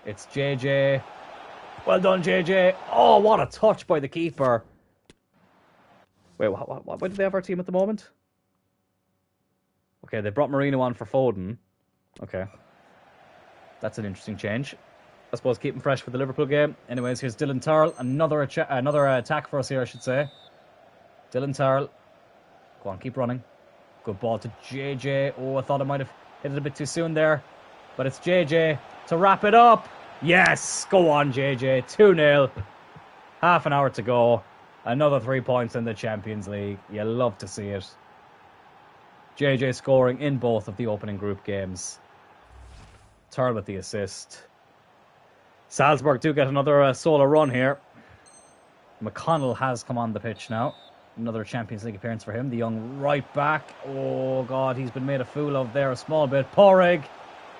It's JJ. Well done, JJ. Oh, what a touch by the keeper. Wait, what do they have our team at the moment? Okay, they brought Marino on for Foden. Okay. That's an interesting change. I suppose keep him fresh for the Liverpool game. Anyways, here's Dylan Turl. Another attack for us here, I should say. Dylan Turl. Go on, keep running. Good ball to JJ. Oh, I thought I might have hit it a bit too soon there. But it's JJ to wrap it up. Yes, go on, JJ. 2-0. Half an hour to go. Another 3 points in the Champions League. You love to see it. JJ scoring in both of the opening group games. Turl with the assist. Salzburg do get another solo run here. McConnell has come on the pitch now. Another Champions League appearance for him. The young right back. Oh, God, he's been made a fool of there a small bit. Porrig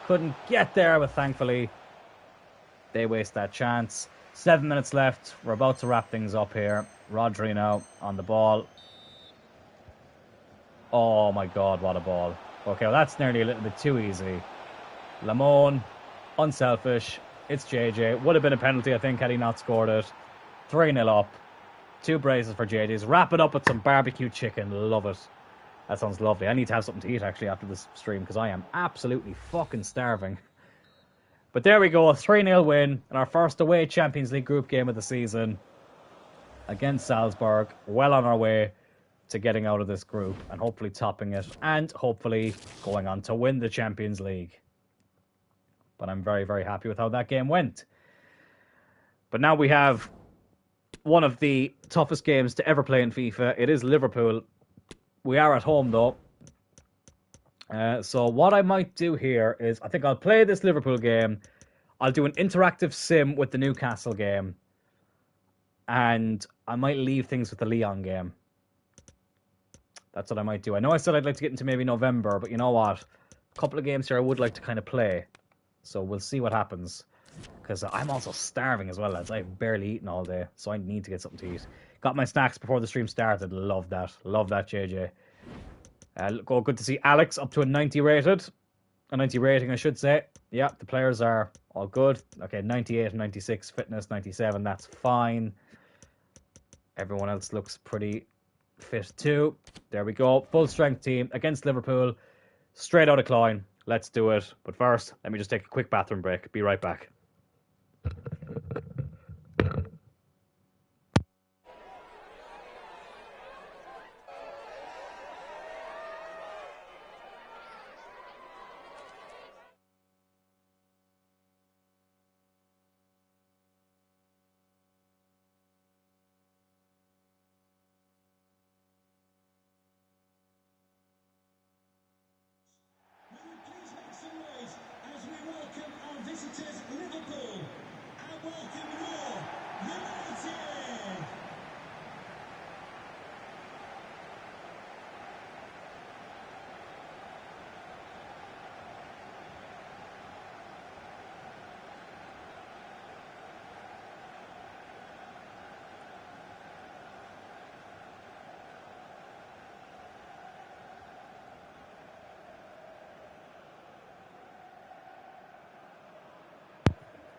couldn't get there, but thankfully they waste that chance. 7 minutes left. We're about to wrap things up here. Rodri now on the ball. Oh, my God, what a ball. Okay, well, that's nearly a little bit too easy. Lemon, unselfish. It's JJ. Would have been a penalty, I think, had he not scored it. 3-0 up. 2 braces for JJ's. Wrap it up with some barbecue chicken. Love it. That sounds lovely. I need to have something to eat, actually, after this stream, because I am absolutely fucking starving. But there we go. A 3-0 win in our first away Champions League group game of the season against Salzburg. Well on our way to getting out of this group and hopefully topping it and hopefully going on to win the Champions League. But I'm very, very happy with how that game went. But now we have one of the toughest games to ever play in FIFA. It is Liverpool. We are at home, though. So what I might do here is I think I'll play this Liverpool game. I'll do an interactive sim with the Newcastle game. And I might leave things with the Lyon game. That's what I might do. I know I said I'd like to get into maybe November, but you know what? A couple of games here I would like to kind of play. So we'll see what happens. Because I'm also starving as well, lads. I've barely eaten all day, so I need to get something to eat. Got my snacks before the stream started. Love that. Love that, JJ. Good to see Alex up to a 90 rated. A 90 rating, I should say. Yeah, the players are all good. Okay, 98, 96, fitness, 97. That's fine. Everyone else looks pretty fit too. There we go. Full strength team against Liverpool. Straight out of Cloyne. Let's do it. But first, let me just take a quick bathroom break. Be right back.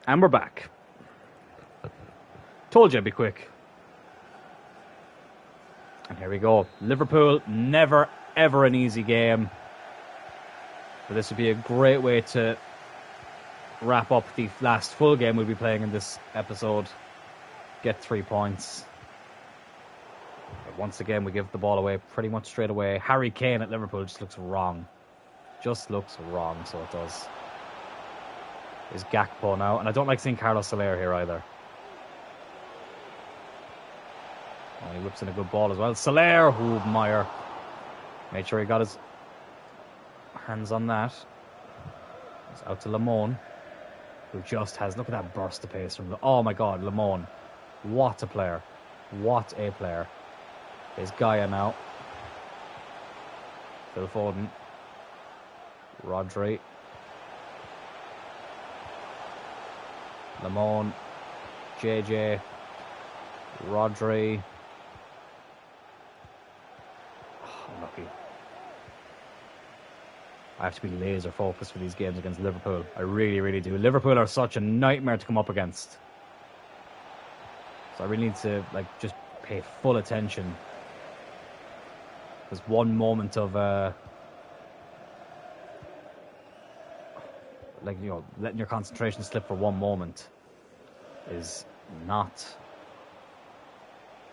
And we're back. Told you I'd be quick. And here we go. Liverpool, never, ever an easy game. But this would be a great way to wrap up the last full game we'll be playing in this episode. Get 3 points. But once again, we give the ball away pretty much straight away. Harry Kane at Liverpool just looks wrong. Just looks wrong, so it does. Is Gakpo now, and I don't like seeing Carlos Soler here either. Oh, he whips in a good ball as well. Soler, who Meyer made sure he got his hands on that. It's out to Lemon, who just has, look at that burst of pace from oh my god, Lemon. What a player. What a player. There's Gaia now. Phil Foden. Rodri. Lemon, JJ, Rodri. Oh, unlucky. I have to be laser focused for these games against Liverpool. I really, really do. Liverpool are such a nightmare to come up against. So I really need to just pay full attention. There's one moment of letting your concentration slip for one moment is not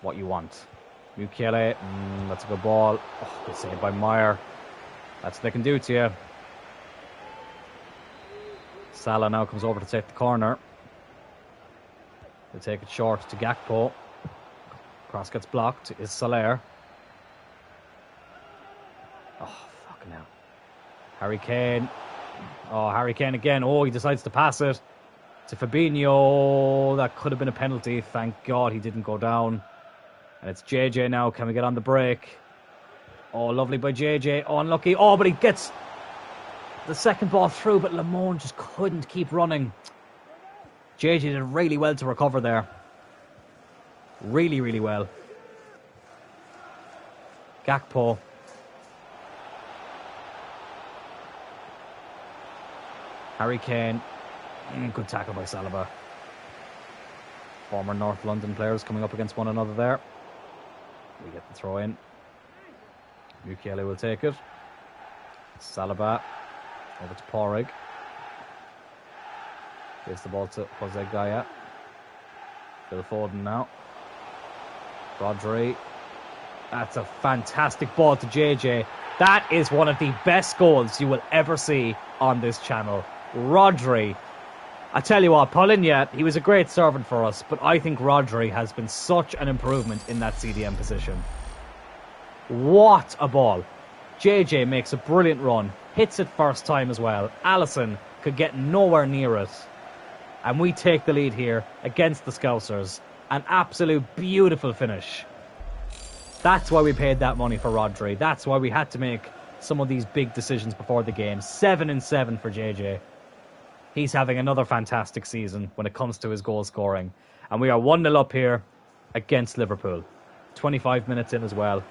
what you want. Mukele, that's a good ball. Oh, good save by Meyer. That's what they can do to you. Salah now comes over to take the corner. They take it short to Gakpo. Cross gets blocked. Is Soler. Oh, fucking hell. Harry Kane. Oh, Harry Kane again. Oh, he decides to pass it to Fabinho. That could have been a penalty. Thank God he didn't go down. And it's JJ now. Can we get on the break? Oh, lovely by JJ. Oh, unlucky. Oh, but he gets the second ball through, but Lemon just couldn't keep running. JJ did really well to recover there. Really, really well. Gakpo. Harry Kane. Good tackle by Saliba. Former North London players coming up against one another there. We get the throw in. Mukele will take it. Saliba. Over to Porrig. Gives the ball to Jose Gaia. Phil Foden now. Rodri. That's a fantastic ball to JJ. That is one of the best goals you will ever see on this channel. Rodri. I tell you what, Paulinho, he was a great servant for us, but I think Rodri has been such an improvement in that CDM position. What a ball. JJ makes a brilliant run, hits it first time as well. Alisson could get nowhere near it. And we take the lead here against the Scousers. An absolute beautiful finish. That's why we paid that money for Rodri. That's why we had to make some of these big decisions before the game. 7-7 for JJ. He's having another fantastic season when it comes to his goal scoring. And we are 1-0 up here against Liverpool. 25 minutes in as well.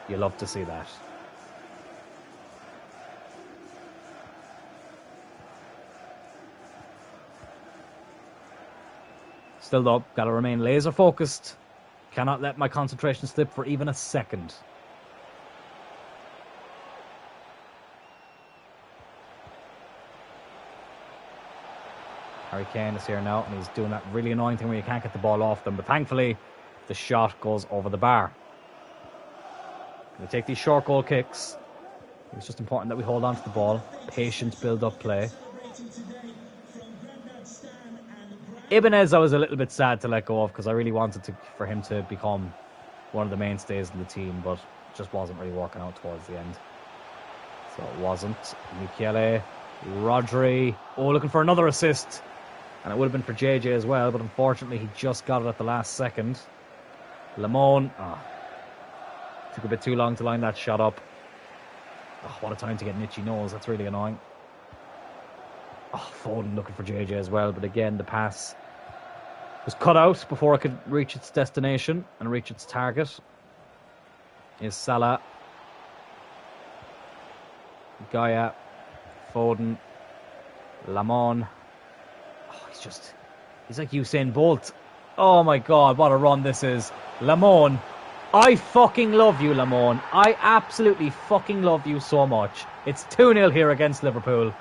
You love to see that. Still though, gotta remain laser focused. Cannot let my concentration slip for even a second. Harry Kane is here now, and he's doing that really annoying thing where you can't get the ball off them. But thankfully, the shot goes over the bar. We take these short goal kicks. It's just important that we hold on to the ball. Patient, build-up play. Ibanez, I was a little bit sad to let go of because I really wanted for him to become one of the mainstays of the team, but it just wasn't really working out towards the end. So it wasn't. Michele, Rodri. Oh, looking for another assist. And it would have been for JJ as well, but unfortunately he just got it at the last second. Lamone. Took a bit too long to line that shot up. Oh, what a time to get an itchy nose. That's really annoying. Oh, Foden looking for JJ as well, but again, the pass was cut out before it could reach its destination and reach its target. Is Salah. Gaia. Foden. Lamone. Oh, he's like Usain Bolt. Oh my god, what a run this is. Lamone. I fucking love you, Lamone. I absolutely fucking love you so much. It's 2-0 here against Liverpool.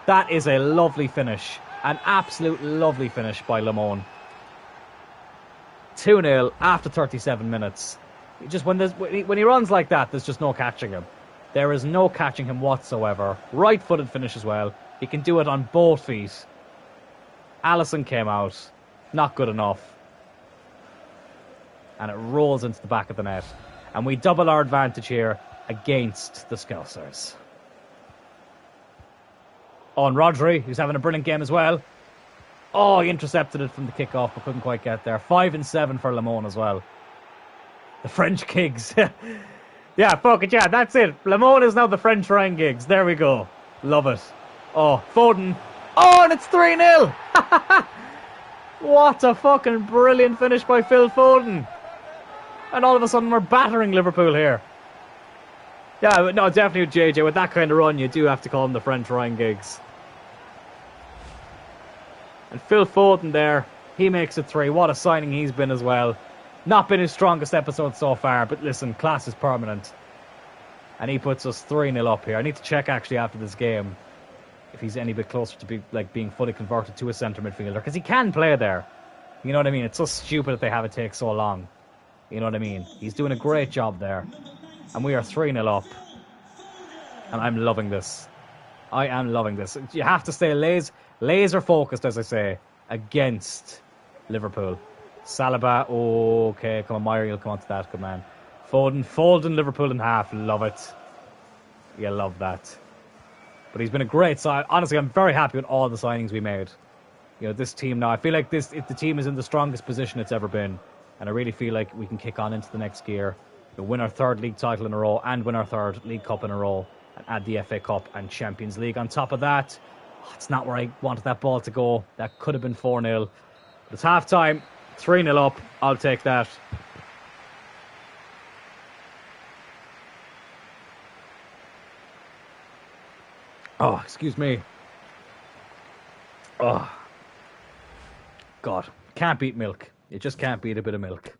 That is a lovely finish. An absolute lovely finish by Lamone. 2-0 after 37 minutes. When he runs like that, there's just no catching him. There is no catching him whatsoever. Right-footed finish as well. He can do it on both feet. Alisson came out. Not good enough. And it rolls into the back of the net. And we double our advantage here against the Scousers. On Rodri, who's having a brilliant game as well. Oh, he intercepted it from the kickoff, but couldn't quite get there. 5-7 for Lamone as well. The French Giggs. Yeah, fuck it, yeah, that's it. Lamone is now the French Ryan Giggs. There we go. Love it. Oh, Foden. Oh, and it's 3-0. What a fucking brilliant finish by Phil Foden. And all of a sudden we're battering Liverpool here. Yeah, no, definitely with JJ. With that kind of run, you do have to call him the French Ryan Giggs. And Phil Foden there, he makes it 3. What a signing he's been as well. Not been his strongest episode so far, but listen, class is permanent. And he puts us 3-0 up here. I need to check actually after this game if he's any bit closer to being fully converted to a centre midfielder, because he can play there. You know what I mean? It's so stupid that they have it take so long. You know what I mean? He's doing a great job there. And we are 3-0 up. And I'm loving this. I am loving this. You have to stay laser focused, as I say, against Liverpool. Saliba, okay, come on, Meyer, you'll come on to that, good man. Foden, folding Liverpool in half, love it. You love that. But he's been a great sign. Honestly, I'm very happy with all the signings we made. You know, this team now, I feel like if the team is in the strongest position it's ever been. And I really feel like we can kick on into the next gear. We'll win our 3rd league title in a row and win our 3rd League Cup in a row. And add the FA Cup and Champions League on top of that. It's not where I wanted that ball to go. That could have been 4-0. But it's half time. 3-0 up. I'll take that. Oh, excuse me. Oh. God. Can't beat milk. You just can't beat a bit of milk.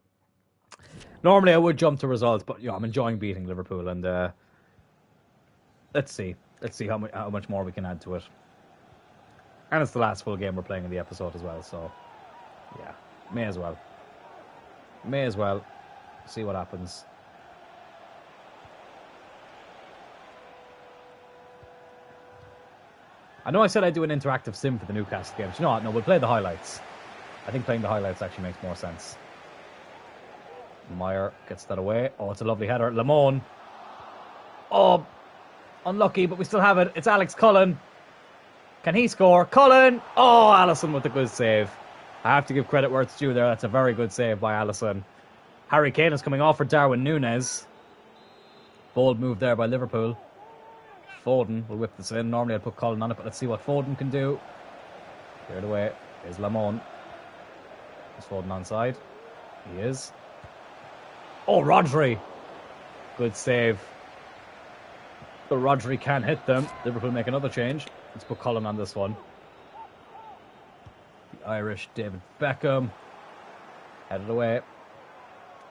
Normally I would jump to results, but I'm enjoying beating Liverpool. And let's see. Let's see how much more we can add to it. And it's the last full game we're playing in the episode as well. So, yeah. May as well. See what happens. I know I said I'd do an interactive sim for the Newcastle games. You know what? No, we'll play the highlights. I think playing the highlights actually makes more sense. Meyer gets that away. Oh, it's a lovely header. Lamone. Oh, unlucky, but we still have it. It's Alex Cullen. Can he score? Cullen! Oh, Alisson with a good save. I have to give credit where it's due there. That's a very good save by Alisson. Harry Kane is coming off for Darwin Núñez. Bold move there by Liverpool. Foden will whip this in. Normally I'd put Cullen on it, but let's see what Foden can do. Cleared away. Here's Lamone. Is Foden onside? He is. Oh, Rodri! Good save. But Rodri can hit them. Liverpool make another change. Let's put Cullen on this one. The Irish David Beckham. Headed away.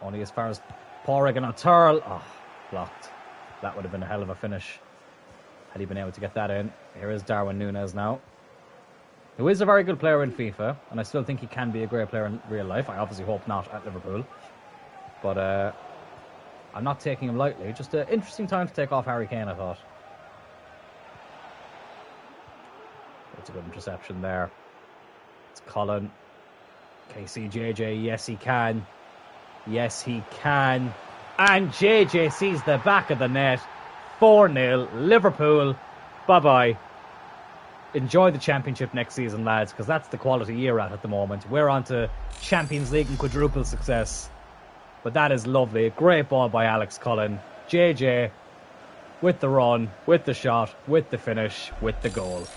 Only as far as Porrigan on Turl. Oh, blocked. That would have been a hell of a finish had he been able to get that in. Here is Darwin Núñez now, who is a very good player in FIFA, and I still think he can be a great player in real life. I obviously hope not at Liverpool. But I'm not taking him lightly. Just an interesting time to take off Harry Kane, I thought. That's a good interception there. It's Cullen. Can you see JJ? Yes, he can. Yes, he can. And JJ sees the back of the net. 4-0. Liverpool. Bye-bye. Enjoy the championship next season, lads, because that's the quality you're at the moment. We're on to Champions League and quadruple success. But that is lovely. A great ball by Alex Cullen. JJ with the run, with the shot, with the finish, with the goal.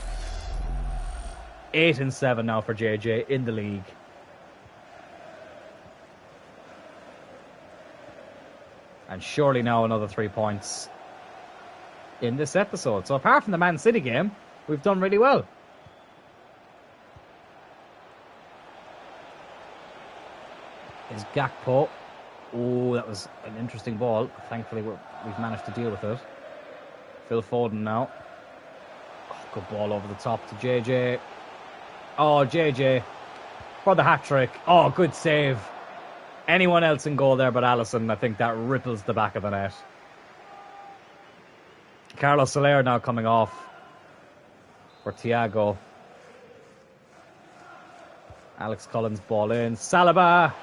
8 and 7 now for JJ in the league. And surely now another 3 points in this episode. So apart from the Man City game, we've done really well. Is Gakpo. Oh, that was an interesting ball. Thankfully, we've managed to deal with it. Phil Foden now. Oh, good ball over the top to JJ. Oh, JJ for the hat-trick. Oh, good save. Anyone else in goal there but Alisson, I think that ripples the back of the net. Carlos Soler now coming off for Thiago. Alex Cullen's ball in. Saliba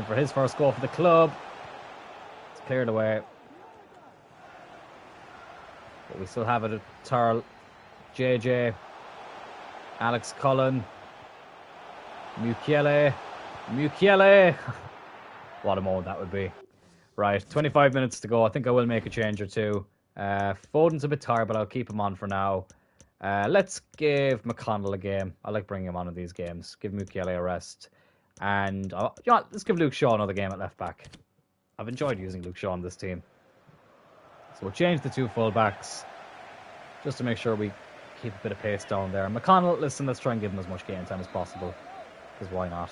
for his first goal for the club. It's cleared away. But we still have it at Turl. JJ. Alex Cullen. Mukiele. What a moment that would be. Right, 25 minutes to go. I think I will make a change or two. Foden's a bit tired, but I'll keep him on for now. Let's give McConnell a game. I like bringing him on in these games. Give Mukiele a rest. And you know what? Let's give Luke Shaw another game at left back. I've enjoyed using Luke Shaw on this team. So we'll change the 2 full-backs just to make sure we keep a bit of pace down there. McConnell, listen, let's try and give him as much game time as possible. Because why not?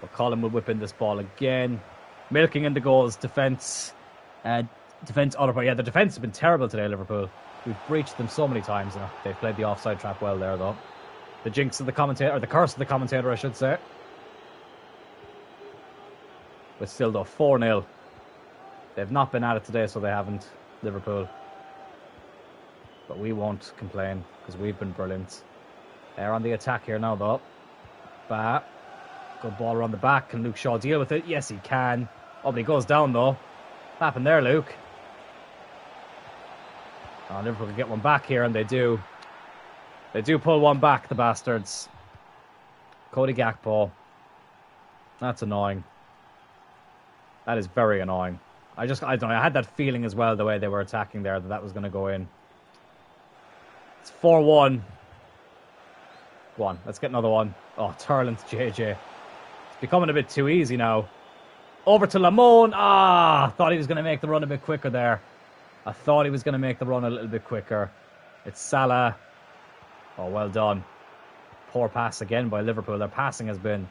But Colin will whip in this ball again. Milking in the goals. Defence. Defence. Yeah, the defence has been terrible today, Liverpool. We've breached them so many times. You know, they've played the offside trap well there, though. The jinx of the commentator, or the curse of the commentator, I should say. But still, though, 4-0. They've not been at it today, so they haven't, Liverpool. But we won't complain, because we've been brilliant. They're on the attack here now, though. Bah. Good ball around the back. Can Luke Shaw deal with it? Yes, he can. Oh, but he goes down, though. What happened there, Luke? Oh, Liverpool can get one back here, and they do. They do pull one back, the bastards. Cody Gakpo. That's annoying. That is very annoying. I don't know. I had that feeling as well, the way they were attacking there, that was going to go in. It's 4-1. Go on, let's get another one. Oh, Turl into JJ. It's becoming a bit too easy now. Over to Lamone. Ah, thought he was going to make the run a bit quicker there. I thought he was going to make the run a little bit quicker. It's Salah. Oh, well done. Poor pass again by Liverpool. Their passing has been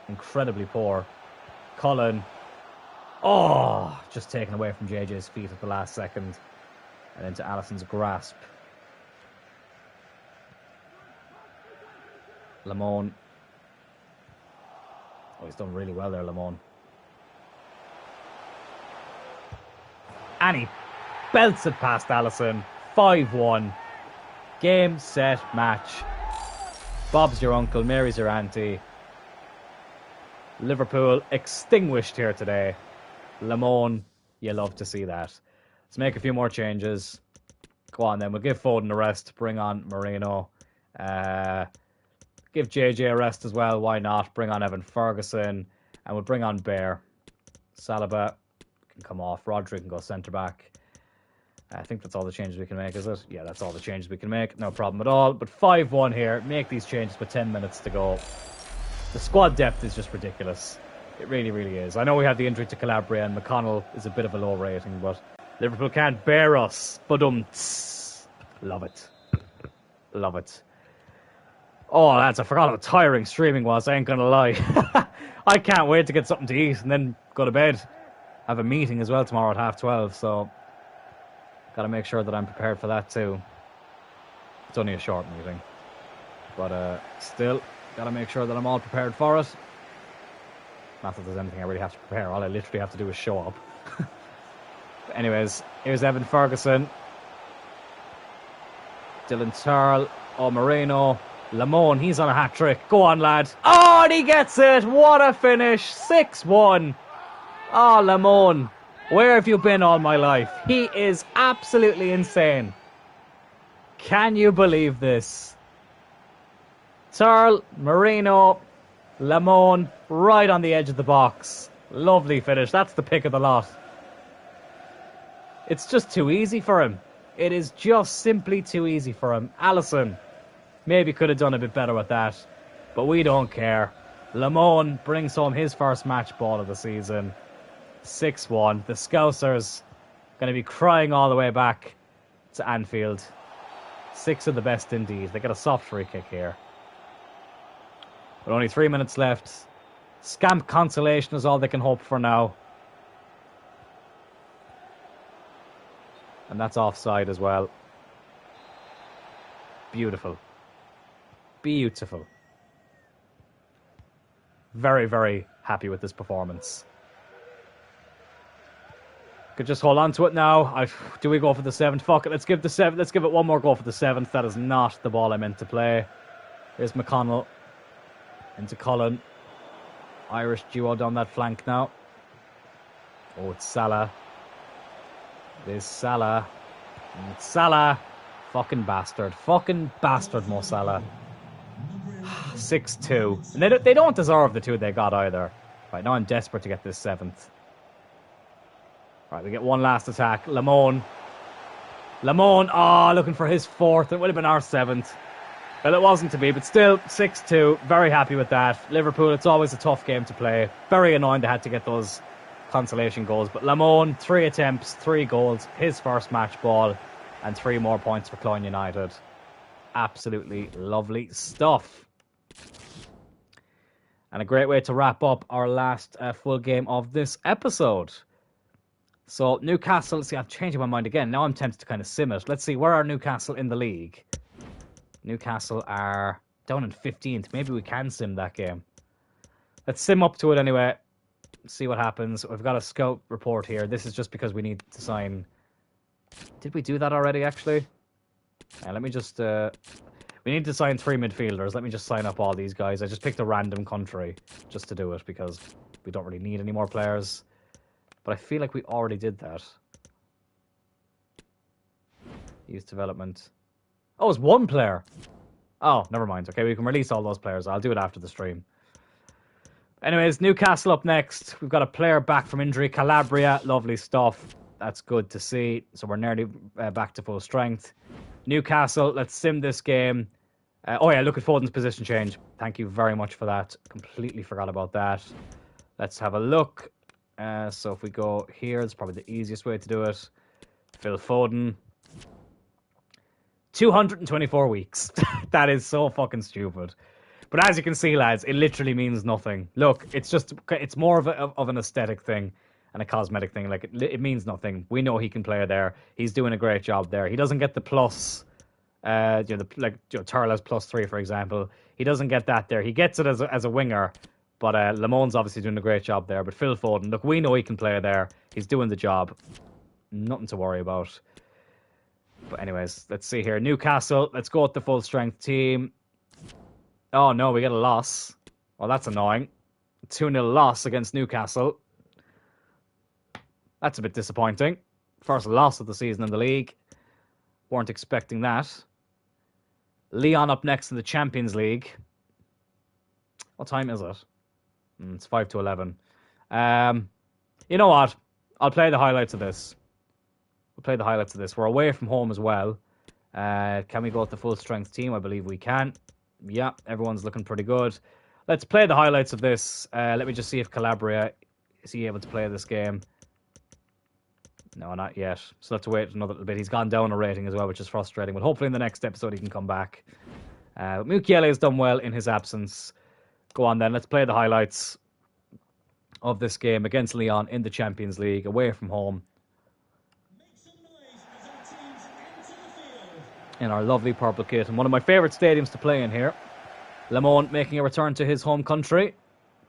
incredibly poor. Cullen. Oh, just taken away from JJ's feet at the last second. And into Alisson's grasp. Lamone. Oh, he's done really well there, Lamone. And he belts it past Alisson. 5-1. Game, set, match. Bob's your uncle, Mary's your auntie. Liverpool extinguished here today. Lamone, you love to see that. Let's make a few more changes. Go on then, we'll give Foden a rest. Bring on Moreno. Give JJ a rest as well, why not? Bring on Evan Ferguson. And we'll bring on Bear. Saliba can come off. Rodri can go centre-back. I think that's all the changes we can make, is it? Yeah, that's all the changes we can make. No problem at all. But 5-1 here. Make these changes with 10 minutes to go. The squad depth is just ridiculous. It really, really is. I know we have the injury to Calabria and McConnell is a bit of a low rating, but Liverpool can't bear us. Love it. Love it. Oh, lads, I forgot how tiring streaming was. I ain't going to lie. I can't wait to get something to eat and then go to bed. I have a meeting as well tomorrow at 12:30, so got to make sure that I'm prepared for that too. It's only a short meeting, but still got to make sure that I'm all prepared for it. Not that there's anything I really have to prepare. All I literally have to do is show up. But anyways, here's Evan Ferguson, Dylan Turl, Moreno, Lamone. He's on a hat trick. Go on, lad. Oh, and he gets it. What a finish. 6-1. Oh, Lamone. Where have you been all my life? He is absolutely insane. Can you believe this? Turl, Moreno, Lamone, right on the edge of the box. Lovely finish. That's the pick of the lot. It's just too easy for him. It is just simply too easy for him. Alisson maybe could have done a bit better with that, but we don't care. Lamone brings home his first match ball of the season. 6-1. The Scousers going to be crying all the way back to Anfield. 6 of the best indeed. They get a soft free kick here. But only 3 minutes left. Scamp consolation is all they can hope for now. And that's offside as well. Beautiful. Beautiful. Very, very happy with this performance. Could just hold on to it now. Do we go for the 7th? Fuck it. Let's give it one more go for the 7th. That is not the ball I meant to play. Here's McConnell. Into Cloyne. Irish duo down that flank now. Oh, it's Salah. There's Salah. And it's Salah. Fucking bastard. Fucking bastard, Mo Salah. 6-2. And they don't deserve the 2 they got either. Right, now I'm desperate to get this 7th. Right, we get one last attack. Lamone. Oh, looking for his 4th. It would have been our 7th. Well, it wasn't to be, but still, 6-2. Very happy with that. Liverpool, it's always a tough game to play. Very annoying they had to get those consolation goals. But Lamone, 3 attempts, 3 goals. His first match ball. And 3 more points for Cloyne United. Absolutely lovely stuff. And a great way to wrap up our last full game of this episode. So, Newcastle, see, I'm changing my mind again. Now I'm tempted to kind of sim it. Let's see, where are Newcastle in the league? Newcastle are down in 15th. Maybe we can sim that game. Let's sim up to it anyway. See what happens. We've got a scout report here. This is just because we need to sign... Did we do that already, actually? Let me just... We need to sign 3 midfielders. Let me just sign up all these guys. I just picked a random country just to do it because we don't really need any more players. But I feel like we already did that. Youth development. Oh, it's 1 player. Oh, never mind. Okay, we can release all those players. I'll do it after the stream. Anyways, Newcastle up next. We've got a player back from injury. Calabria. Lovely stuff. That's good to see. So we're nearly back to full strength. Newcastle, let's sim this game. Oh yeah, look at Foden's position change. Thank you very much for that. Completely forgot about that. Let's have a look. So if we go here, it's probably the easiest way to do it. Phil Foden. 224 weeks. That is so fucking stupid. But as you can see, lads, it literally means nothing. Look, it's more of an aesthetic thing and a cosmetic thing. Like, it means nothing. We know he can play there. He's doing a great job there. He doesn't get the plus, Turl has +3, for example. He doesn't get that there. He gets it as a winger. But Lamone's obviously doing a great job there. But Phil Foden, look, we know he can play there. He's doing the job. Nothing to worry about. But anyways, let's see here. Newcastle, let's go with the full strength team. Oh no, we get a loss. Well, that's annoying. 2-0 loss against Newcastle. That's a bit disappointing. First loss of the season in the league. Weren't expecting that. Lyon up next in the Champions League. What time is it? It's 5 to 11. You know what? I'll play the highlights of this. We'll play the highlights of this. We're away from home as well. Can we go with the full strength team? I believe we can. Yeah, everyone's looking pretty good. Let's play the highlights of this. Let me just see if Calabria is he able to play this game. No, not yet. So let's wait another little bit. He's gone down a rating as well, which is frustrating. But hopefully in the next episode he can come back. Mukiele has done well in his absence. Go on then. Let's play the highlights of this game against Lyon in the Champions League, away from home. In our lovely purple kit. And one of my favourite stadiums to play in here. Lemon making a return to his home country.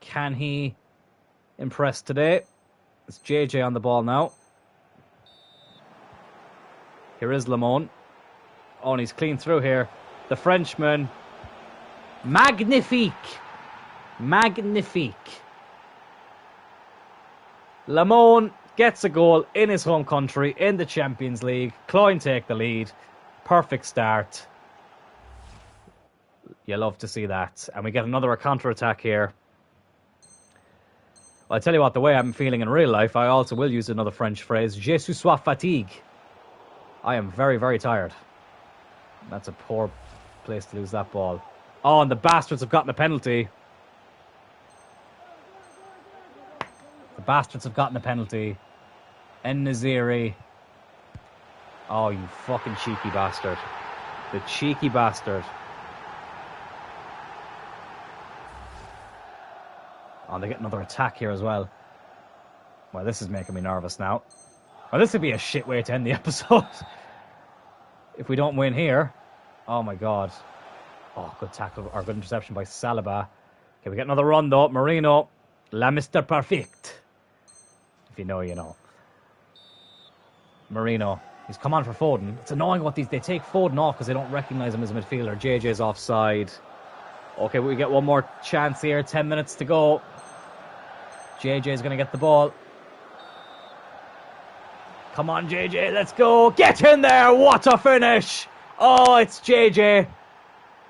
Can he impress today? It's JJ on the ball now. Here is Lemon. Oh, and he's clean through here. The Frenchman. Magnifique. Magnifique. Lemon gets a goal in his home country in the Champions League. Cloyne take the lead. Perfect start. You love to see that. And we get another counter-attack here. Well, I tell you what, the way I'm feeling in real life, I also will use another French phrase. Je suis soif fatigue. I am very, very tired. That's a poor place to lose that ball. Oh, and the bastards have gotten a penalty. The bastards have gotten a penalty. En-Naziri. Oh, you fucking cheeky bastard. The cheeky bastard. Oh, they get another attack here as well. Well, this is making me nervous now. Well, this would be a shit way to end the episode. If we don't win here. Oh, my God. Oh, good tackle, or good interception by Saliba. Okay, we get another run, though. Marino. La Mr. Perfect. If you know, you know. Marino. He's come on for Foden. It's annoying what they take Foden off because they don't recognise him as a midfielder. JJ's offside. Okay, we get one more chance here. 10 minutes to go. JJ's going to get the ball. Come on, JJ, let's go. Get in there. What a finish. Oh, it's JJ.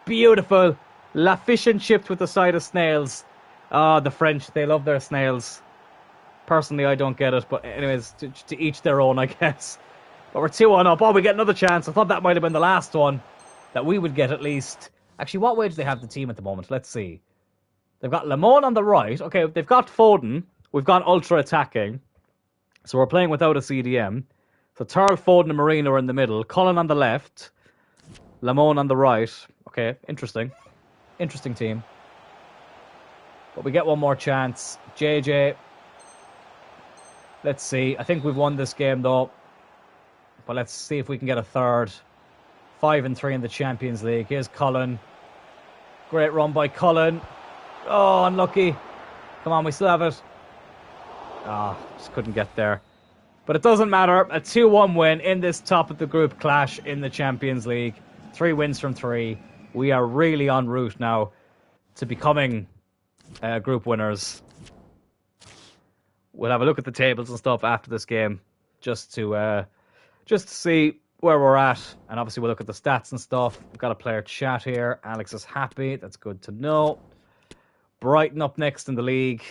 Beautiful. La fish and chips with a side of snails. Oh, the French, they love their snails. Personally, I don't get it. But anyways, to each their own, I guess. But we're 2-1 up. Oh, we get another chance. I thought that might have been the last one that we would get at least. Actually, what way do they have the team at the moment? Let's see. They've got Lemon on the right. Okay, they've got Foden. We've gone ultra attacking. So we're playing without a CDM. So Turl, Foden and Marino are in the middle. Cullen on the left. Lemon on the right. Okay, interesting. Interesting team. But we get one more chance. JJ. Let's see. I think we've won this game though. But let's see if we can get a third. 5-3 in the Champions League. Here's Cullen. Great run by Cullen. Oh, unlucky. Come on, we still have it. Ah, just couldn't get there. But it doesn't matter. A 2-1 win in this top of the group clash in the Champions League. 3 wins from 3. We are really en route now to becoming group winners. We'll have a look at the tables and stuff after this game, just to see where we're at, and obviously we'll look at the stats and stuff. We've got a player chat here. Alex is happy. That's good to know. Brighton up next in the league.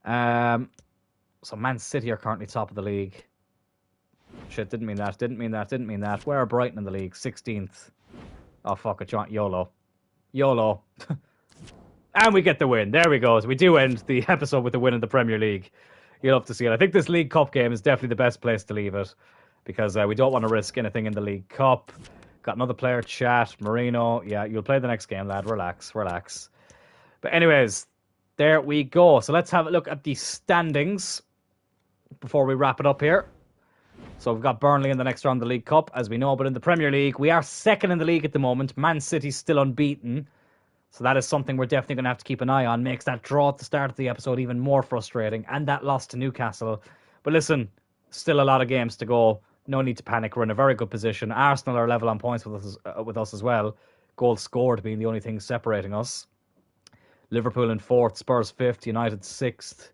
So Man City are currently top of the league. Shit, didn't mean that. Where are Brighton in the league? 16th. Oh, fuck it, YOLO. YOLO. And we get the win. There we go. So we do end the episode with the win in the Premier League. You'll have to see it. I think this League Cup game is definitely the best place to leave it, because we don't want to risk anything in the League Cup. Got another player chat. Marino. Yeah, you'll play the next game, lad. Relax. But anyways, there we go. So let's have a look at the standings before we wrap it up here. So we've got Burnley in the next round of the League Cup, as we know. But in the Premier League, we are second in the league at the moment. Man City's still unbeaten. So that is something we're definitely going to have to keep an eye on. Makes that draw at the start of the episode even more frustrating. And that loss to Newcastle. But listen, still a lot of games to go. No need to panic. We're in a very good position. Arsenal are level on points with us as well. Goals scored being the only thing separating us. Liverpool in 4th, Spurs 5th, United 6th.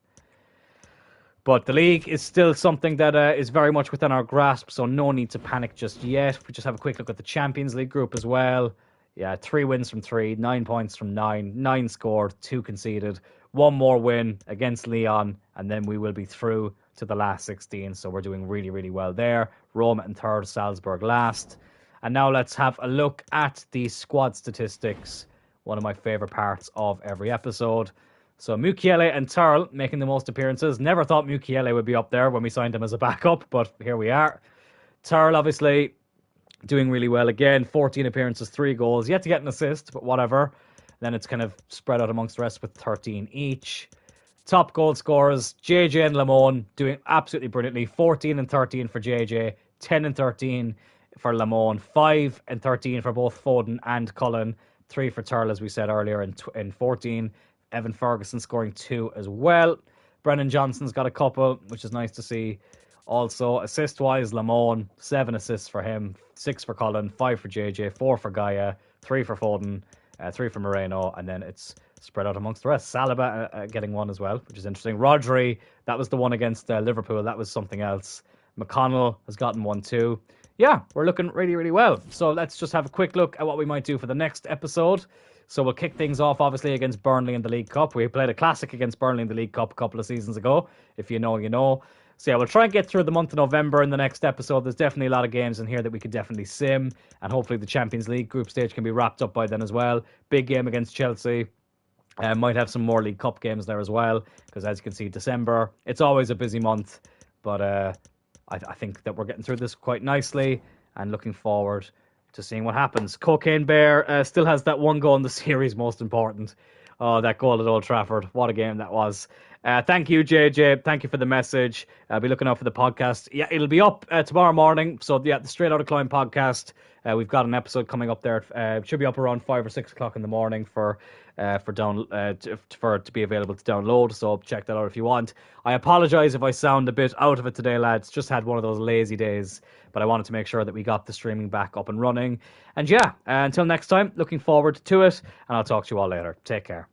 But the league is still something that is very much within our grasp, so no need to panic just yet. We just have a quick look at the Champions League group as well. Yeah, 3 wins from 3, 9 points from 9, 9 scored, 2 conceded, 1 more win against Lyon, and then we will be through to the last 16. So we're doing really, really well there. Roma in 3rd, Salzburg last. And now let's have a look at the squad statistics, one of my favourite parts of every episode. So Mukiele and Turl making the most appearances. Never thought Mukiele would be up there when we signed him as a backup, but here we are. Turl obviously doing really well again. 14 appearances, 3 goals. Yet to get an assist, but whatever. Then it's kind of spread out amongst the rest with 13 each. Top goal scorers, JJ and Lamone doing absolutely brilliantly. 14 and 13 for JJ, 10 and 13 for Lamone, 5 and 13 for both Foden and Cullen, 3 for Turl, as we said earlier, in 14. Evan Ferguson scoring 2 as well. Brennan Johnson's got a couple, which is nice to see. Also, assist-wise, Lamone, 7 assists for him, 6 for Cullen, 5 for JJ, 4 for Gaia, 3 for Foden, 3 for Moreno, and then it's spread out amongst the rest. Saliba getting 1 as well, which is interesting. Rodri, that was the one against Liverpool. That was something else. McConnell has gotten 1 too. Yeah, we're looking really, really well. So let's just have a quick look at what we might do for the next episode. So we'll kick things off, obviously, against Burnley in the League Cup. We played a classic against Burnley in the League Cup a couple of seasons ago. If you know, you know. So yeah, we'll try and get through the month of November in the next episode. There's definitely a lot of games in here that we could definitely sim. And hopefully the Champions League group stage can be wrapped up by then as well. Big game against Chelsea. Might have some more League Cup games there as well. Because as you can see, December, it's always a busy month. But I think that we're getting through this quite nicely. And looking forward to seeing what happens. Cocaine Bear still has that 1 goal in the series, most important. Oh, that goal at Old Trafford. What a game that was. Thank you, JJ. Thank you for the message. I'll be looking out for the podcast. Yeah, it'll be up tomorrow morning. So, yeah, the Straight Outta Cloyne podcast. We've got an episode coming up there. It should be up around 5 or 6 o'clock in the morning for it to be available to download. So check that out if you want. I apologise if I sound a bit out of it today, lads. Just had one of those lazy days. But I wanted to make sure that we got the streaming back up and running. And yeah, until next time, looking forward to it. And I'll talk to you all later. Take care.